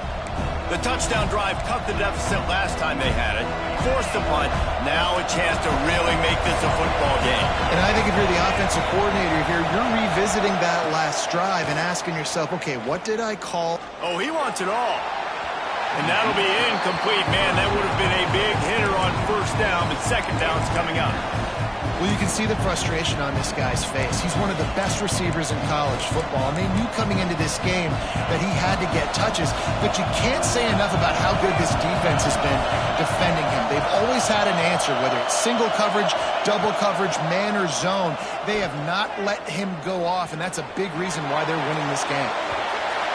The touchdown drive cut the deficit last time they had it. Forced the punt. Now a chance to really make this a football game.
And I think if you're the offensive coordinator here, you're revisiting that last drive and asking yourself, okay, what did I call?
Oh, he wants it all. And that'll be incomplete. Man, that would have been a big hitter on first down, but second down's coming up.
Well, you can see the frustration on this guy's face. He's one of the best receivers in college football, and they knew coming into this game that he had to get touches, but you can't say enough about how good this defense has been defending him. They've always had an answer, whether it's single coverage, double coverage, man or zone. They have not let him go off, and that's a big reason why they're winning this game.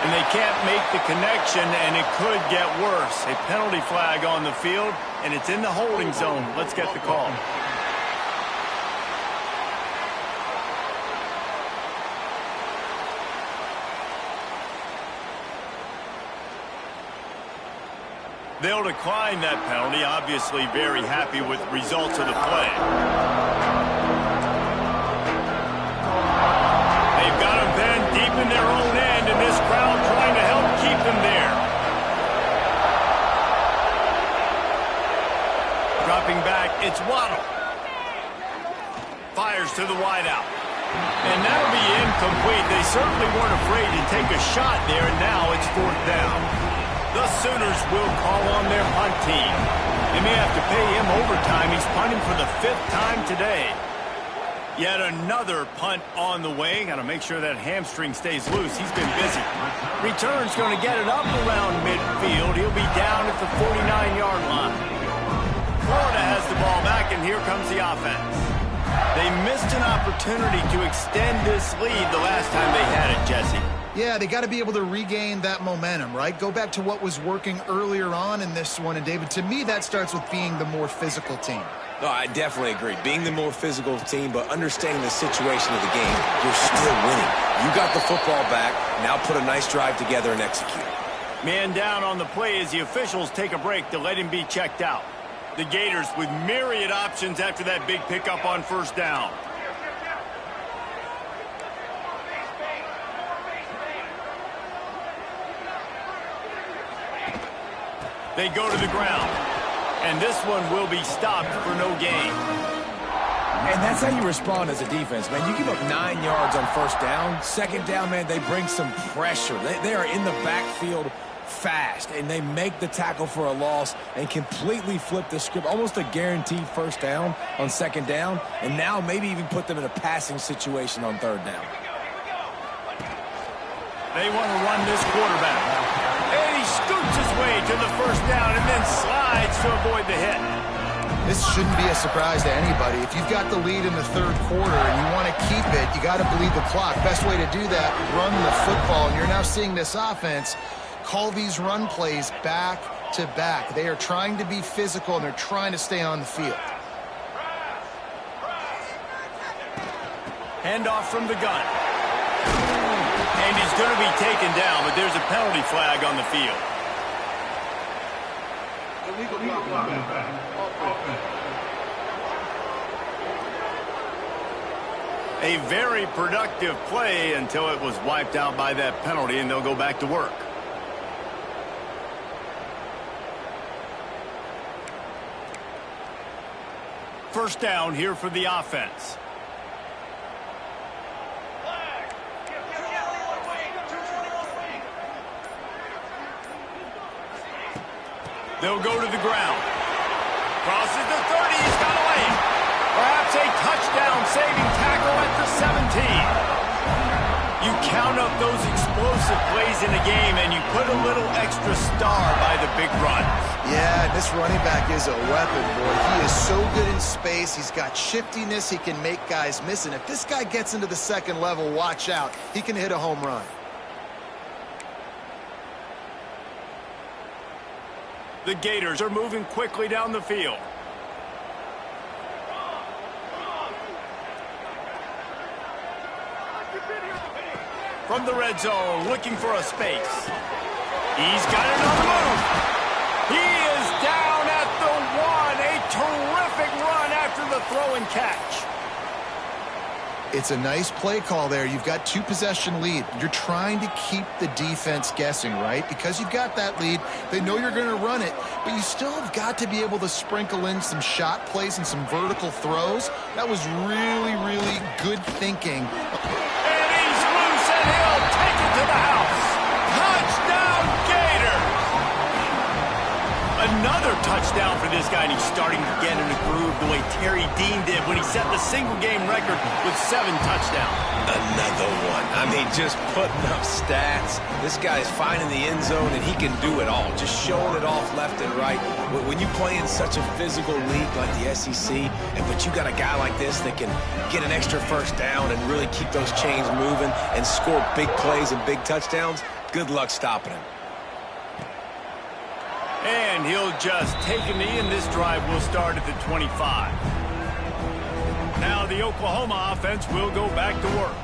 And they can't make the connection, and it could get worse. A penalty flag on the field, and it's in the holding zone. Let's get the call. They'll decline that penalty, obviously very happy with the results of the play. They've got them then deep in their own end, and this crowd trying to help keep them there. Dropping back, it's Waddle. Fires to the wideout. And that'll be incomplete. They certainly weren't afraid to take a shot there, and now it's fourth down. The Sooners will call on their punt team. They may have to pay him overtime. He's punting for the 5th time today. Yet another punt on the way. Got to make sure that hamstring stays loose. He's been busy. Return's going to get it up around midfield. He'll be down at the 49-yard line. Florida has the ball back, and here comes the offense. They missed an opportunity to extend this lead the last time they had it, Jesse.
Yeah, they got to be able to regain that momentum, right? Go back to what was working earlier on in this one. And, David, to me, that starts with being the more physical team.
No, I definitely agree. Being the more physical team, but understanding the situation of the game, you're still winning. You got the football back. Now put a nice drive together and execute.
Man down on the play as the officials take a break to let him be checked out. The Gators with myriad options after that big pickup on first down. They go to the ground. And this one will be stopped for no gain.
And that's how you respond as a defense, man. You give up 9 yards on first down. Second down, man, they bring some pressure. They are in the backfield fast, and they make the tackle for a loss and completely flip the script. Almost a guaranteed first down on second down, and now maybe even put them in a passing situation on third down.
They want to run this quarterback. And he scoots his way to the first down and then slides to avoid the hit.
This shouldn't be a surprise to anybody. If you've got the lead in the third quarter and you want to keep it, you got to bleed the clock. Best way to do that, run the football. And you're now seeing this offense call these run plays back to back. They are trying to be physical, and they're trying to stay on the field.
Handoff from the gun. And he's going to be taken down, but there's a penalty flag on the field. A very productive play until it was wiped out by that penalty, and they'll go back to work. First down here for the offense. They'll go to the ground. Crosses the 30. He's got away. Perhaps a touchdown-saving tackle at the 17. You count up those explosive plays in a game, and you put a little extra star by the big run.
Yeah, this running back is a weapon, boy. He is so good in space. He's got shiftiness. He can make guys miss. And if this guy gets into the second level, watch out. He can hit a home run.
The Gators are moving quickly down the field. From the red zone, looking for a space. He's got it on the move. He is down at the 1. A terrific run after the throw and catch.
It's a nice play call there. You've got 2-possession lead. You're trying to keep the defense guessing, right? Because you've got that lead. They know you're going to run it, but you still have got to be able to sprinkle in some shot plays and some vertical throws. That was really, really good thinking.
And he's loose, and he'll take it to the house. Touchdown, Gators! Another touchdown for this guy, and he's starting to get in a groove the way Terry Dean did when he set the single-game record with 7 touchdowns.
Another one. I mean, just putting up stats. This guy's finding the end zone, and he can do it all. Just showing it off left and right. When you play in such a physical league like the SEC, but you got a guy like this that can get an extra first down and really keep those chains moving and score big plays and big touchdowns, good luck stopping him.
And he'll just take a knee, and this drive will start at the 25. Now the Oklahoma offense will go back to work.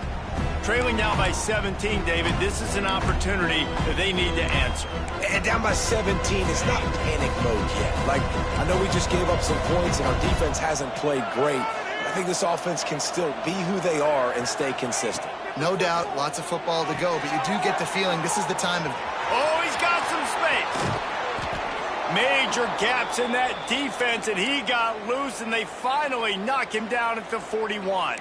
Trailing now by 17, David, this is an opportunity that they need to answer.
And down by 17, it's not panic mode yet. Like, I know we just gave up some points, and our defense hasn't played great. I think this offense can still be who they are and stay consistent.
No doubt, lots of football to go, but you do get the feeling this is the time of...
Oh, he's got some space. Major gaps in that defense, and he got loose, and they finally knock him down at the 41.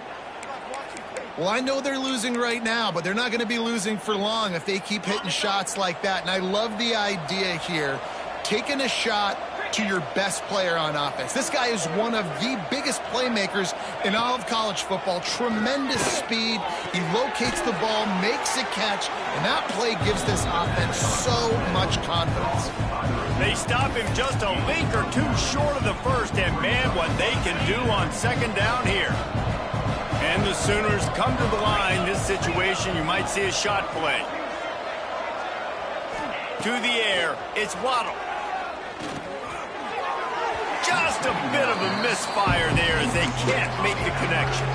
Well, I know they're losing right now, but they're not going to be losing for long if they keep hitting shots like that. And I love the idea here, taking a shot to your best player on offense. This guy is one of the biggest playmakers in all of college football. Tremendous speed. He locates the ball, makes a catch, and that play gives this offense so much confidence.
They stop him just a link or two short of the first, and man, what they can do on second down here. And the Sooners come to the line. This situation, you might see a shot play. To the air, it's Waddle. Just a bit of a misfire there as they can't make the connection.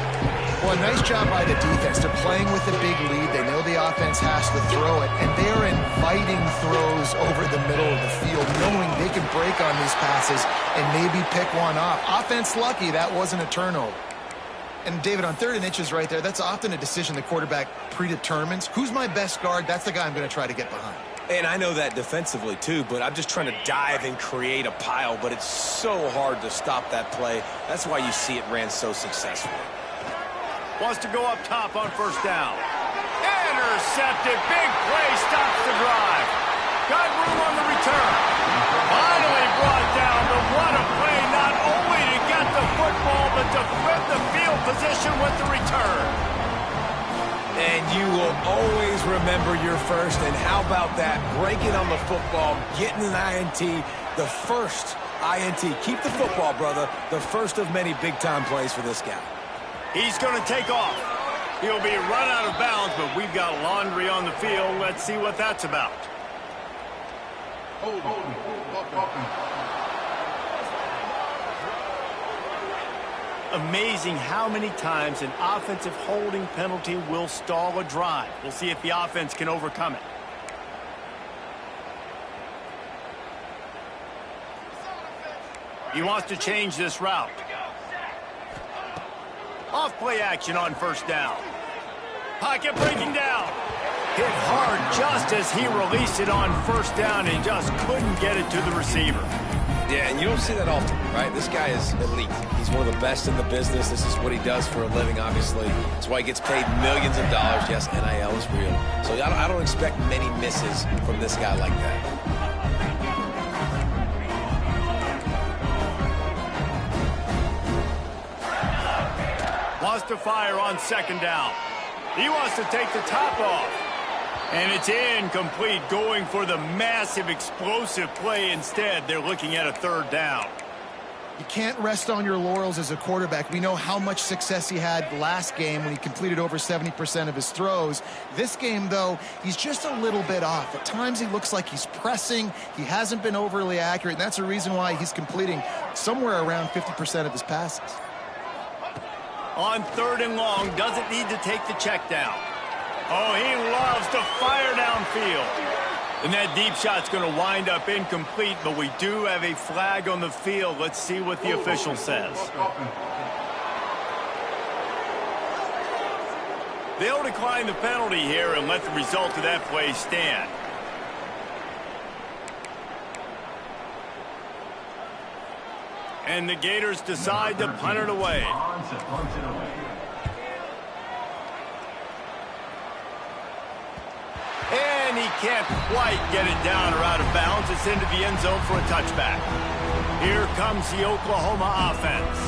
Well, a nice job by the defense. They're playing with a big lead. They know the offense has to throw it, and they're inviting throws over the middle of the field, knowing they can break on these passes and maybe pick one off. Offense lucky that wasn't a turnover. And, David, on 3rd and inches right there, that's often a decision the quarterback predetermines. Who's my best guard? That's the guy I'm going to try to get behind.
And I know that defensively, too, but I'm just trying to dive and create a pile, but it's so hard to stop that play. That's why you see it ran so successfully.
Wants to go up top on first down. Intercepted. Big play stops the drive. Got room on the return. Finally brought down, but what a play, not only to get the football, but to flip the field position with the return.
And you will always remember your first, and how about that? Breaking on the football, getting an INT, the first INT. Keep the football, brother. The first of many big-time plays for this guy.
He's going to take off. He'll be run out of bounds, but we've got laundry on the field. Let's see what that's about. Amazing how many times an offensive holding penalty will stall a drive. We'll see if the offense can overcome it. He wants to change this route. Off play action on first down. Pocket breaking down. Hit hard just as he released it on first down and just couldn't get it to the receiver.
Yeah, and you don't see that often, right? This guy is elite. He's one of the best in the business. This is what he does for a living, obviously. That's why he gets paid millions of dollars. Yes, NIL is real. So I don't expect many misses from this guy like that.
Wants to fire on second down. He wants to take the top off. And it's incomplete, going for the massive explosive play instead. They're looking at a third down.
You can't rest on your laurels as a quarterback. We know how much success he had last game when he completed over 70% of his throws. This game, though, he's just a little bit off. At times he looks like he's pressing. He hasn't been overly accurate, and that's a reason why he's completing somewhere around 50% of his passes.
On third and long, doesn't need to take the check down. Oh, he loves to fire downfield. And that deep shot's going to wind up incomplete, but we do have a flag on the field. Let's see what the official says. They'll decline the penalty here and let the result of that play stand. And the Gators decide to punt it away. And he can't quite get it down or out of bounds. It's into the end zone for a touchback. Here comes the Oklahoma offense.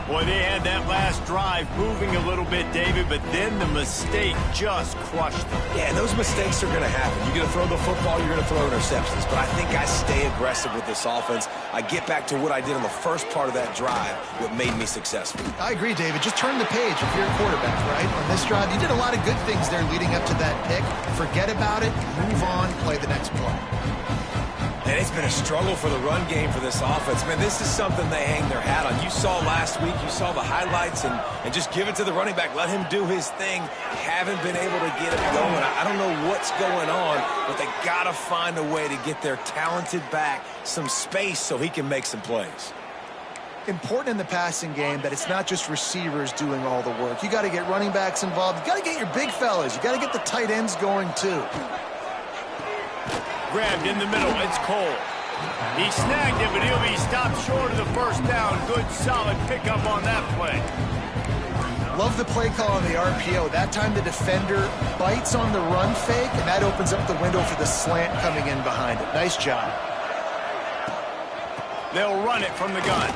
Boy, they had that last drive moving a little bit, David, but then the mistake just crushed them.
Yeah, those mistakes are going to happen. You're going to throw the football, you're going to throw interceptions. But I think I stay aggressive with this offense. I get back to what I did in the first part of that drive, what made me successful.
I agree, David. Just turn the page if you're a quarterback, right? On this drive, you did a lot of good things there leading up to that pick. Forget about it, move on, play the next play.
And it's been a struggle for the run game for this offense. Man, this is something they hang their hat on. You saw last week, you saw the highlights, and just give it to the running back. Let him do his thing. Haven't been able to get it going. I don't know what's going on, but they got to find a way to get their talented back some space so he can make some plays.
Important in the passing game that it's not just receivers doing all the work. You got to get running backs involved. You got to get your big fellas. You got to get the tight ends going, too.
Grabbed in the middle, it's Cole. He snagged it, but he'll be stopped short of the first down. Good, solid pickup on that play.
Love the play call on the RPO. That time the defender bites on the run fake, and that opens up the window for the slant coming in behind it. Nice job.
They'll run it from the gun.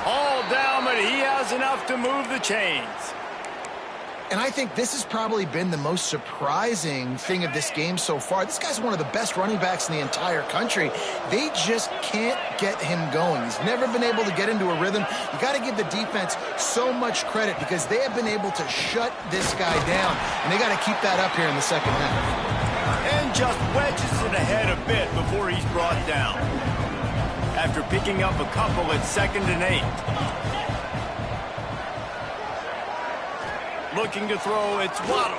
All down, but he has enough to move the chains.
And I think this has probably been the most surprising thing of this game so far. This guy's one of the best running backs in the entire country. They just can't get him going. He's never been able to get into a rhythm. You got to give the defense so much credit because they have been able to shut this guy down. And they got to keep that up here in the second half.
And just wedges it ahead a bit before he's brought down. After picking up a couple at 2nd and 8. Looking to throw, it's Waddle.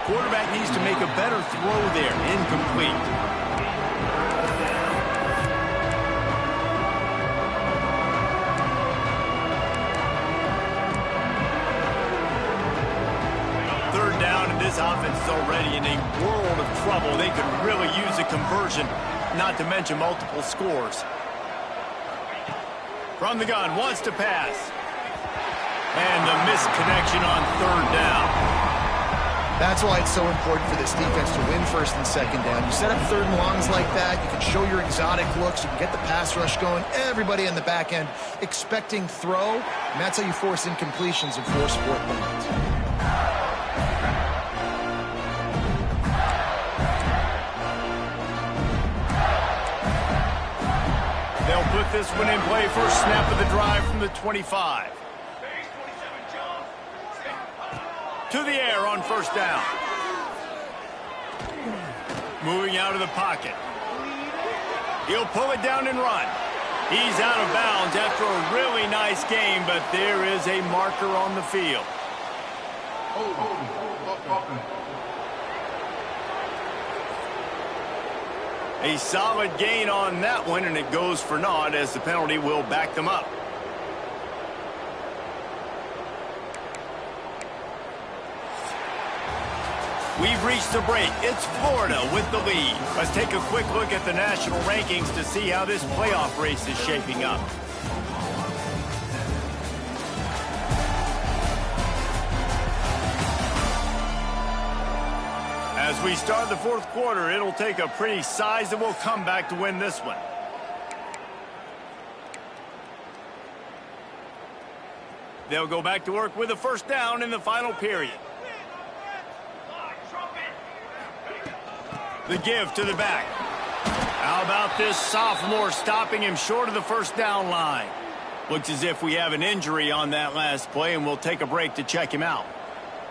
Quarterback needs to make a better throw there. Incomplete. Third down, and this offense is already in a world of trouble. They could really use a conversion, not to mention multiple scores. From the gun, wants to pass. And the missed connection on third down.
That's why it's so important for this defense to win first and second down. You set up third and longs like that, you can show your exotic looks, you can get the pass rush going, everybody in the back end expecting throw, and that's how you force incompletions and force fourth downs.
They'll put this one in play. First snap of the drive from the 25. To the air on first down. Moving out of the pocket. He'll pull it down and run. He's out of bounds after a really nice game, but there is a marker on the field. A solid gain on that one, and it goes for naught as the penalty will back them up. We've reached the break. It's Florida with the lead. Let's take a quick look at the national rankings to see how this playoff race is shaping up. As we start the fourth quarter, it'll take a pretty sizable comeback to win this one. They'll go back to work with a first down in the final period. The give to the back. How about this sophomore stopping him short of the first down line? Looks as if we have an injury on that last play, and we'll take a break to check him out.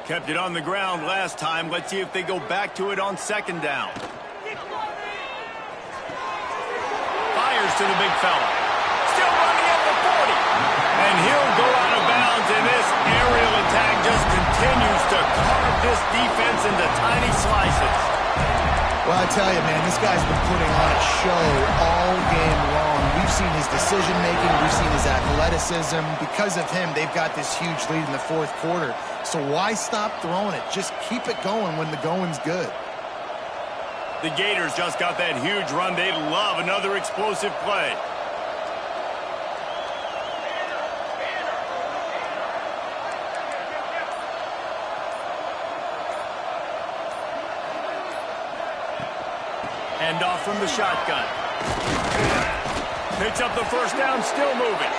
Kept it on the ground last time. Let's see if they go back to it on second down. Fires to the big fella. Still running at the 40. And he'll go out of bounds, and this aerial attack just continues to carve this defense into tiny slices.
Well, I tell you, man, this guy's been putting on a show all game long. We've seen his decision-making. We've seen his athleticism. Because of him, they've got this huge lead in the fourth quarter. So why stop throwing it? Just keep it going when the going's good.
The Gators just got that huge run. They love another explosive play. Hand off from the shotgun. Picks up the first down, still moving.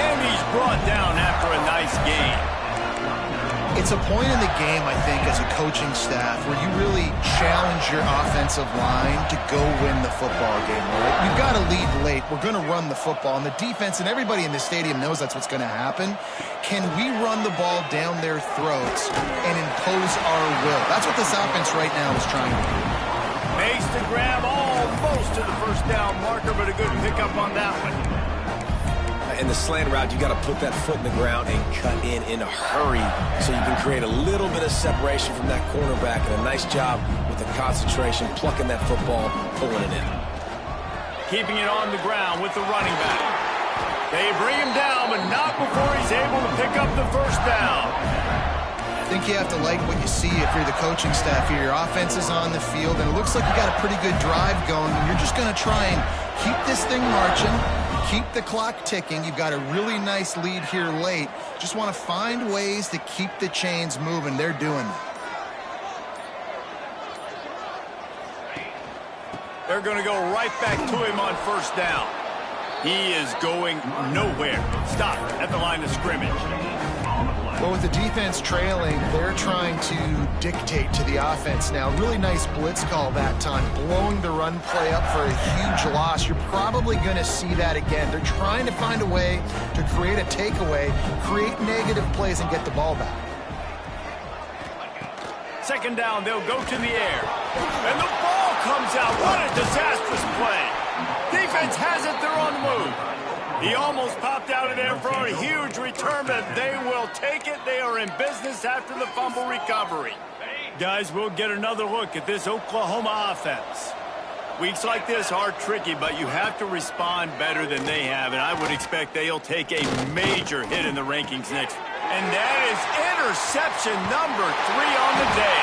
And he's brought down after a nice gain.
It's a point in the game, I think, as a coaching staff where you really challenge your offensive line to go win the football game, right? We've got to lead late. We're going to run the football. And the defense and everybody in the stadium knows that's what's going to happen. Can we run the ball down their throats and impose our will? That's what this offense right now is trying to do.
Makes the grab almost to the first down marker, but a good pickup on that one.
In the slant route, you got to put that foot in the ground and cut in a hurry so you can create a little bit of separation from that cornerback, and a nice job with the concentration, plucking that football, pulling it in.
Keeping it on the ground with the running back. They bring him down, but not before he's able to pick up the first down.
I think you have to like what you see if you're the coaching staff here. Your offense is on the field, and it looks like you got a pretty good drive going, and you're just going to try and keep this thing marching, keep the clock ticking. You've got a really nice lead here late. Just want to find ways to keep the chains moving. They're doing that.
They're going to go right back to him on first down. He is going nowhere. Stop at the line of scrimmage.
Well, with the defense trailing, they're trying to dictate to the offense now. Really nice blitz call that time, blowing the run play up for a huge loss. You're probably going to see that again. They're trying to find a way to create a takeaway, create negative plays, and get the ball back.
Second down, they'll go to the air. And the ball comes out. What a disastrous play. Defense has it. They're on the move. He almost popped out of there for a huge return, but they will take it. They are in business after the fumble recovery. Guys, we'll get another look at this Oklahoma offense. Weeks like this are tricky, but you have to respond better than they have, and I would expect they'll take a major hit in the rankings next. And that is interception number 3 on the day.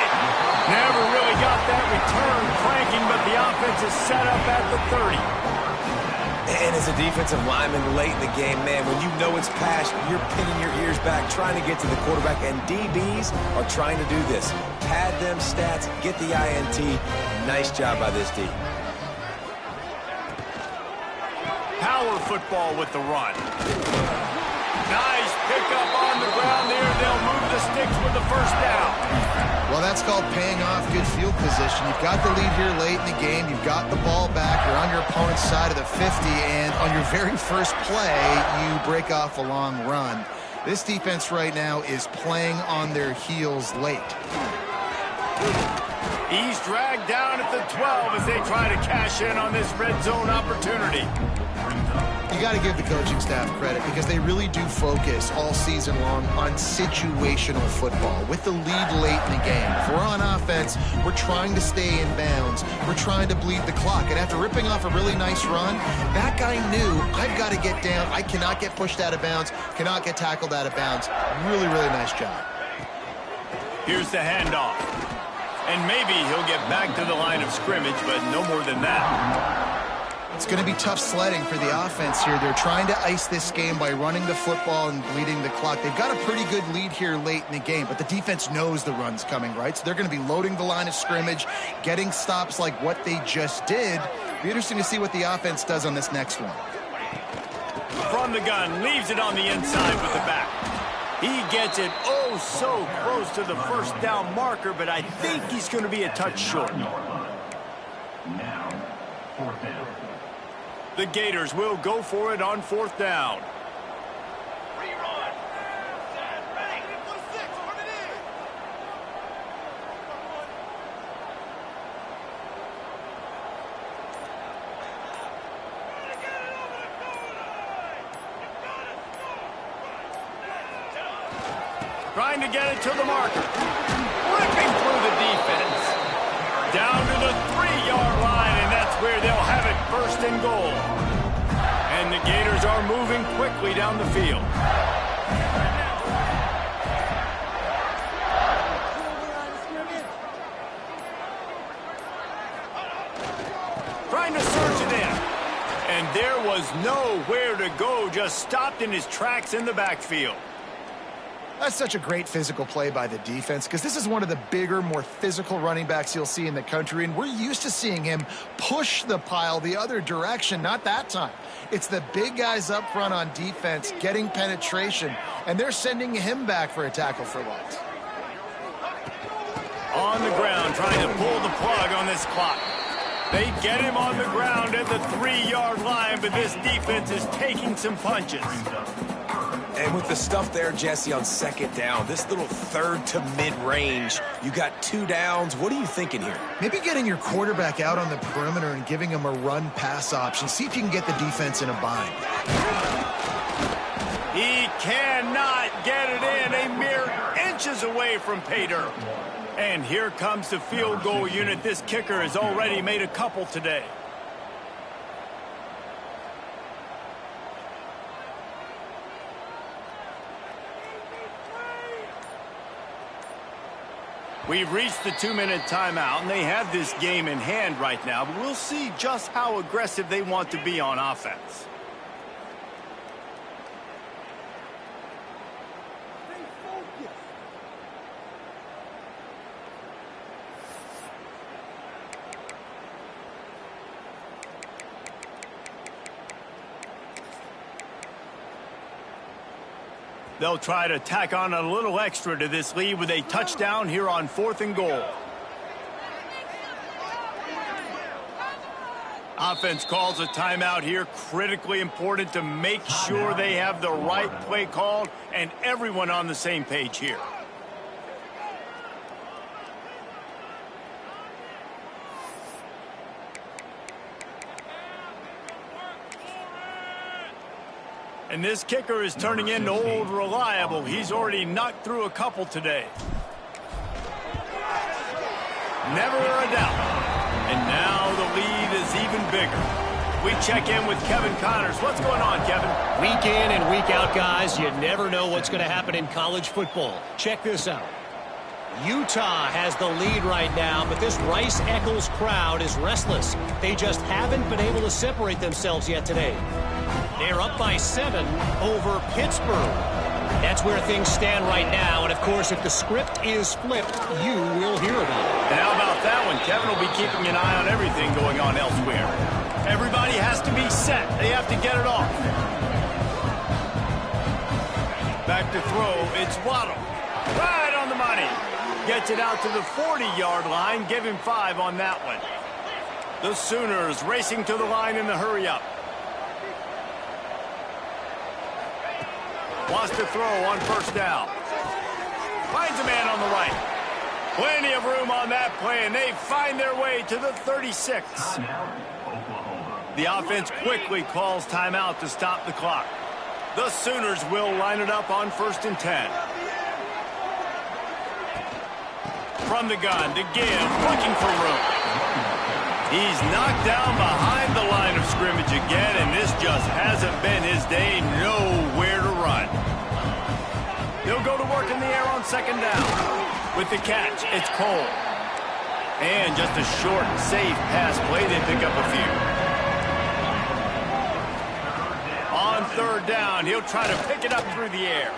Never really got that return cranking, but the offense is set up at the 30.
And as a defensive lineman late in the game, man, when you know it's past, you're pinning your ears back, trying to get to the quarterback, and DBs are trying to do this. Pad them stats, get the INT. Nice job by this D.
Power football with the run. Nice pickup on the ground there. They'll move the sticks with the first down.
Well, that's called paying off good field position. You've got the lead here late in the game. You've got the ball back. You're on your opponent's side of the 50, and on your very first play, you break off a long run. This defense right now is playing on their heels late.
He's dragged down at the 12 as they try to cash in on this red zone opportunity.
You got to give the coaching staff credit because they really do focus all season long on situational football with the lead late in the game. If we're on offense, we're trying to stay in bounds. We're trying to bleed the clock. And after ripping off a really nice run, that guy knew, I've got to get down. I cannot get pushed out of bounds, cannot get tackled out of bounds. Really, really nice job.
Here's the handoff. And maybe he'll get back to the line of scrimmage, but no more than that.
It's going to be tough sledding for the offense here. They're trying to ice this game by running the football and bleeding the clock. They've got a pretty good lead here late in the game, but the defense knows the run's coming, right? So they're going to be loading the line of scrimmage, getting stops like what they just did. Be interesting to see what the offense does on this next one.
From the gun, leaves it on the inside with the back. He gets it oh so close to the first down marker, but I think he's going to be a touch short.
Now, fourth down.
The Gators will go for it on fourth down. Trying to get it to the marker. Ripping through the defense. Down to the 3-yard line, and that's where they'll have it first and goal. And the Gators are moving quickly down the field. Trying to surge it in. And there was nowhere to go, just stopped in his tracks in the backfield.
That's such a great physical play by the defense because this is one of the bigger, more physical running backs you'll see in the country, and we're used to seeing him push the pile the other direction. Not that time. It's the big guys up front on defense getting penetration, and they're sending him back for a tackle for loss.
On the ground, trying to pull the plug on this clock. They get him on the ground at the 3-yard line, but this defense is taking some punches.
And with the stuff there, Jesse, on second down, this little third to mid-range, you got 2 downs. What are you thinking here?
Maybe getting your quarterback out on the perimeter and giving him a run-pass option. See if you can get the defense in a bind.
He cannot get it in, a mere inches away from pay dirt. And here comes the field goal unit. This kicker has already made a couple today. We've reached the 2-minute timeout, and they have this game in hand right now, but we'll see just how aggressive they want to be on offense. They'll try to tack on a little extra to this lead with a touchdown here on 4th and goal. Offense calls a timeout here. Critically important to make sure they have the right play called and everyone on the same page here. And this kicker is turning into old reliable. He's already knocked through a couple today. Never a doubt. And now the lead is even bigger. We check in with Kevin Connors. What's going on, Kevin?
Week in and week out, guys, you never know what's going to happen in college football. Check this out. Utah has the lead right now, but this Rice-Eccles crowd is restless. They just haven't been able to separate themselves yet today. They're up by 7 over Pittsburgh. That's where things stand right now. And, of course, if the script is flipped, you will hear about it.
And how about that one? Kevin will be keeping an eye on everything going on elsewhere. Everybody has to be set. They have to get it off. Back to throw. It's Waddle. Right on the money. Gets it out to the 40-yard line. Give him 5 on that one. The Sooners racing to the line in the hurry-up. Wants to throw on first down. Finds a man on the right. Plenty of room on that play, and they find their way to the 36. The offense quickly calls timeout to stop the clock. The Sooners will line it up on 1st and 10. From the gun to give, looking for room. He's knocked down behind the line of scrimmage again, and this just hasn't been his day. Nowhere to run. He'll go to work in the air on 2nd down. With the catch, it's Cole. And just a short, safe pass play, they pick up a few. On third down, he'll try to pick it up through the air.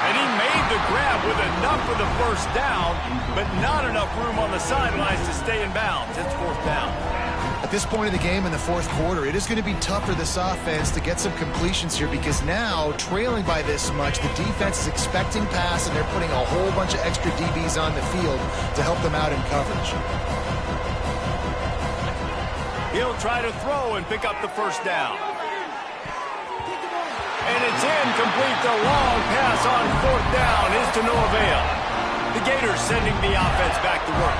And he made the grab with enough for the first down, but not enough room on the sidelines to stay in bounds. It's fourth down.
At this point of the game in the fourth quarter, it is going to be tough for this offense to get some completions here because now, trailing by this much, the defense is expecting pass and they're putting a whole bunch of extra DBs on the field to help them out in coverage.
He'll try to throw and pick up the first down. And it's incomplete. The long pass on fourth down is to no avail. The Gators sending the offense back to work.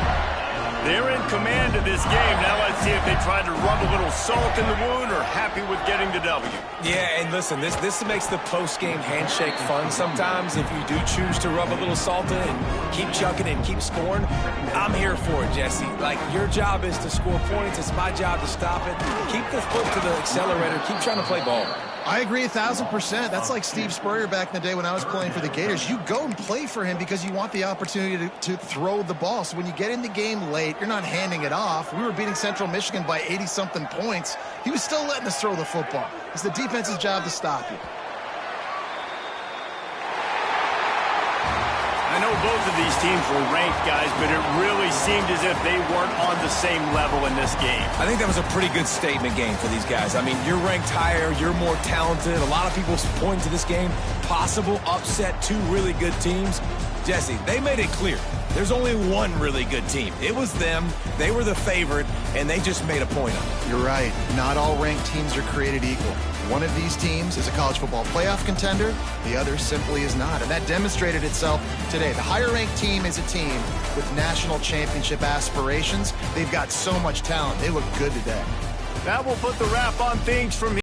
They're in command of this game. Now let's see if they try to rub a little salt in the wound or happy with getting the W.
Yeah, and listen, this makes the post-game handshake fun sometimes if you do choose to rub a little salt in and keep chucking and keep scoring. I'm here for it, Jesse. Like, your job is to score points. It's my job to stop it. Keep the foot to the accelerator. Keep trying to play ball.
I agree 1,000%. That's like Steve Spurrier back in the day when I was playing for the Gators. You go and play for him because you want the opportunity to throw the ball. So when you get in the game late, you're not handing it off. We were beating Central Michigan by 80-something points. He was still letting us throw the football. It's the defense's job to stop you.
I know both of these teams were ranked, guys, but it really seemed as if they weren't on the same level in this game.
I think that was a pretty good statement game for these guys. I mean, you're ranked higher, you're more talented. A lot of people point to this game, possible upset, two really good teams. Jesse, they made it clear. There's only one really good team. It was them. They were the favorite, and they just made a point of it.
You're right. Not all ranked teams are created equal. One of these teams is a college football playoff contender. The other simply is not. And that demonstrated itself today. The higher-ranked team is a team with national championship aspirations. They've got so much talent. They look good today.
That will put the wrap on things from here.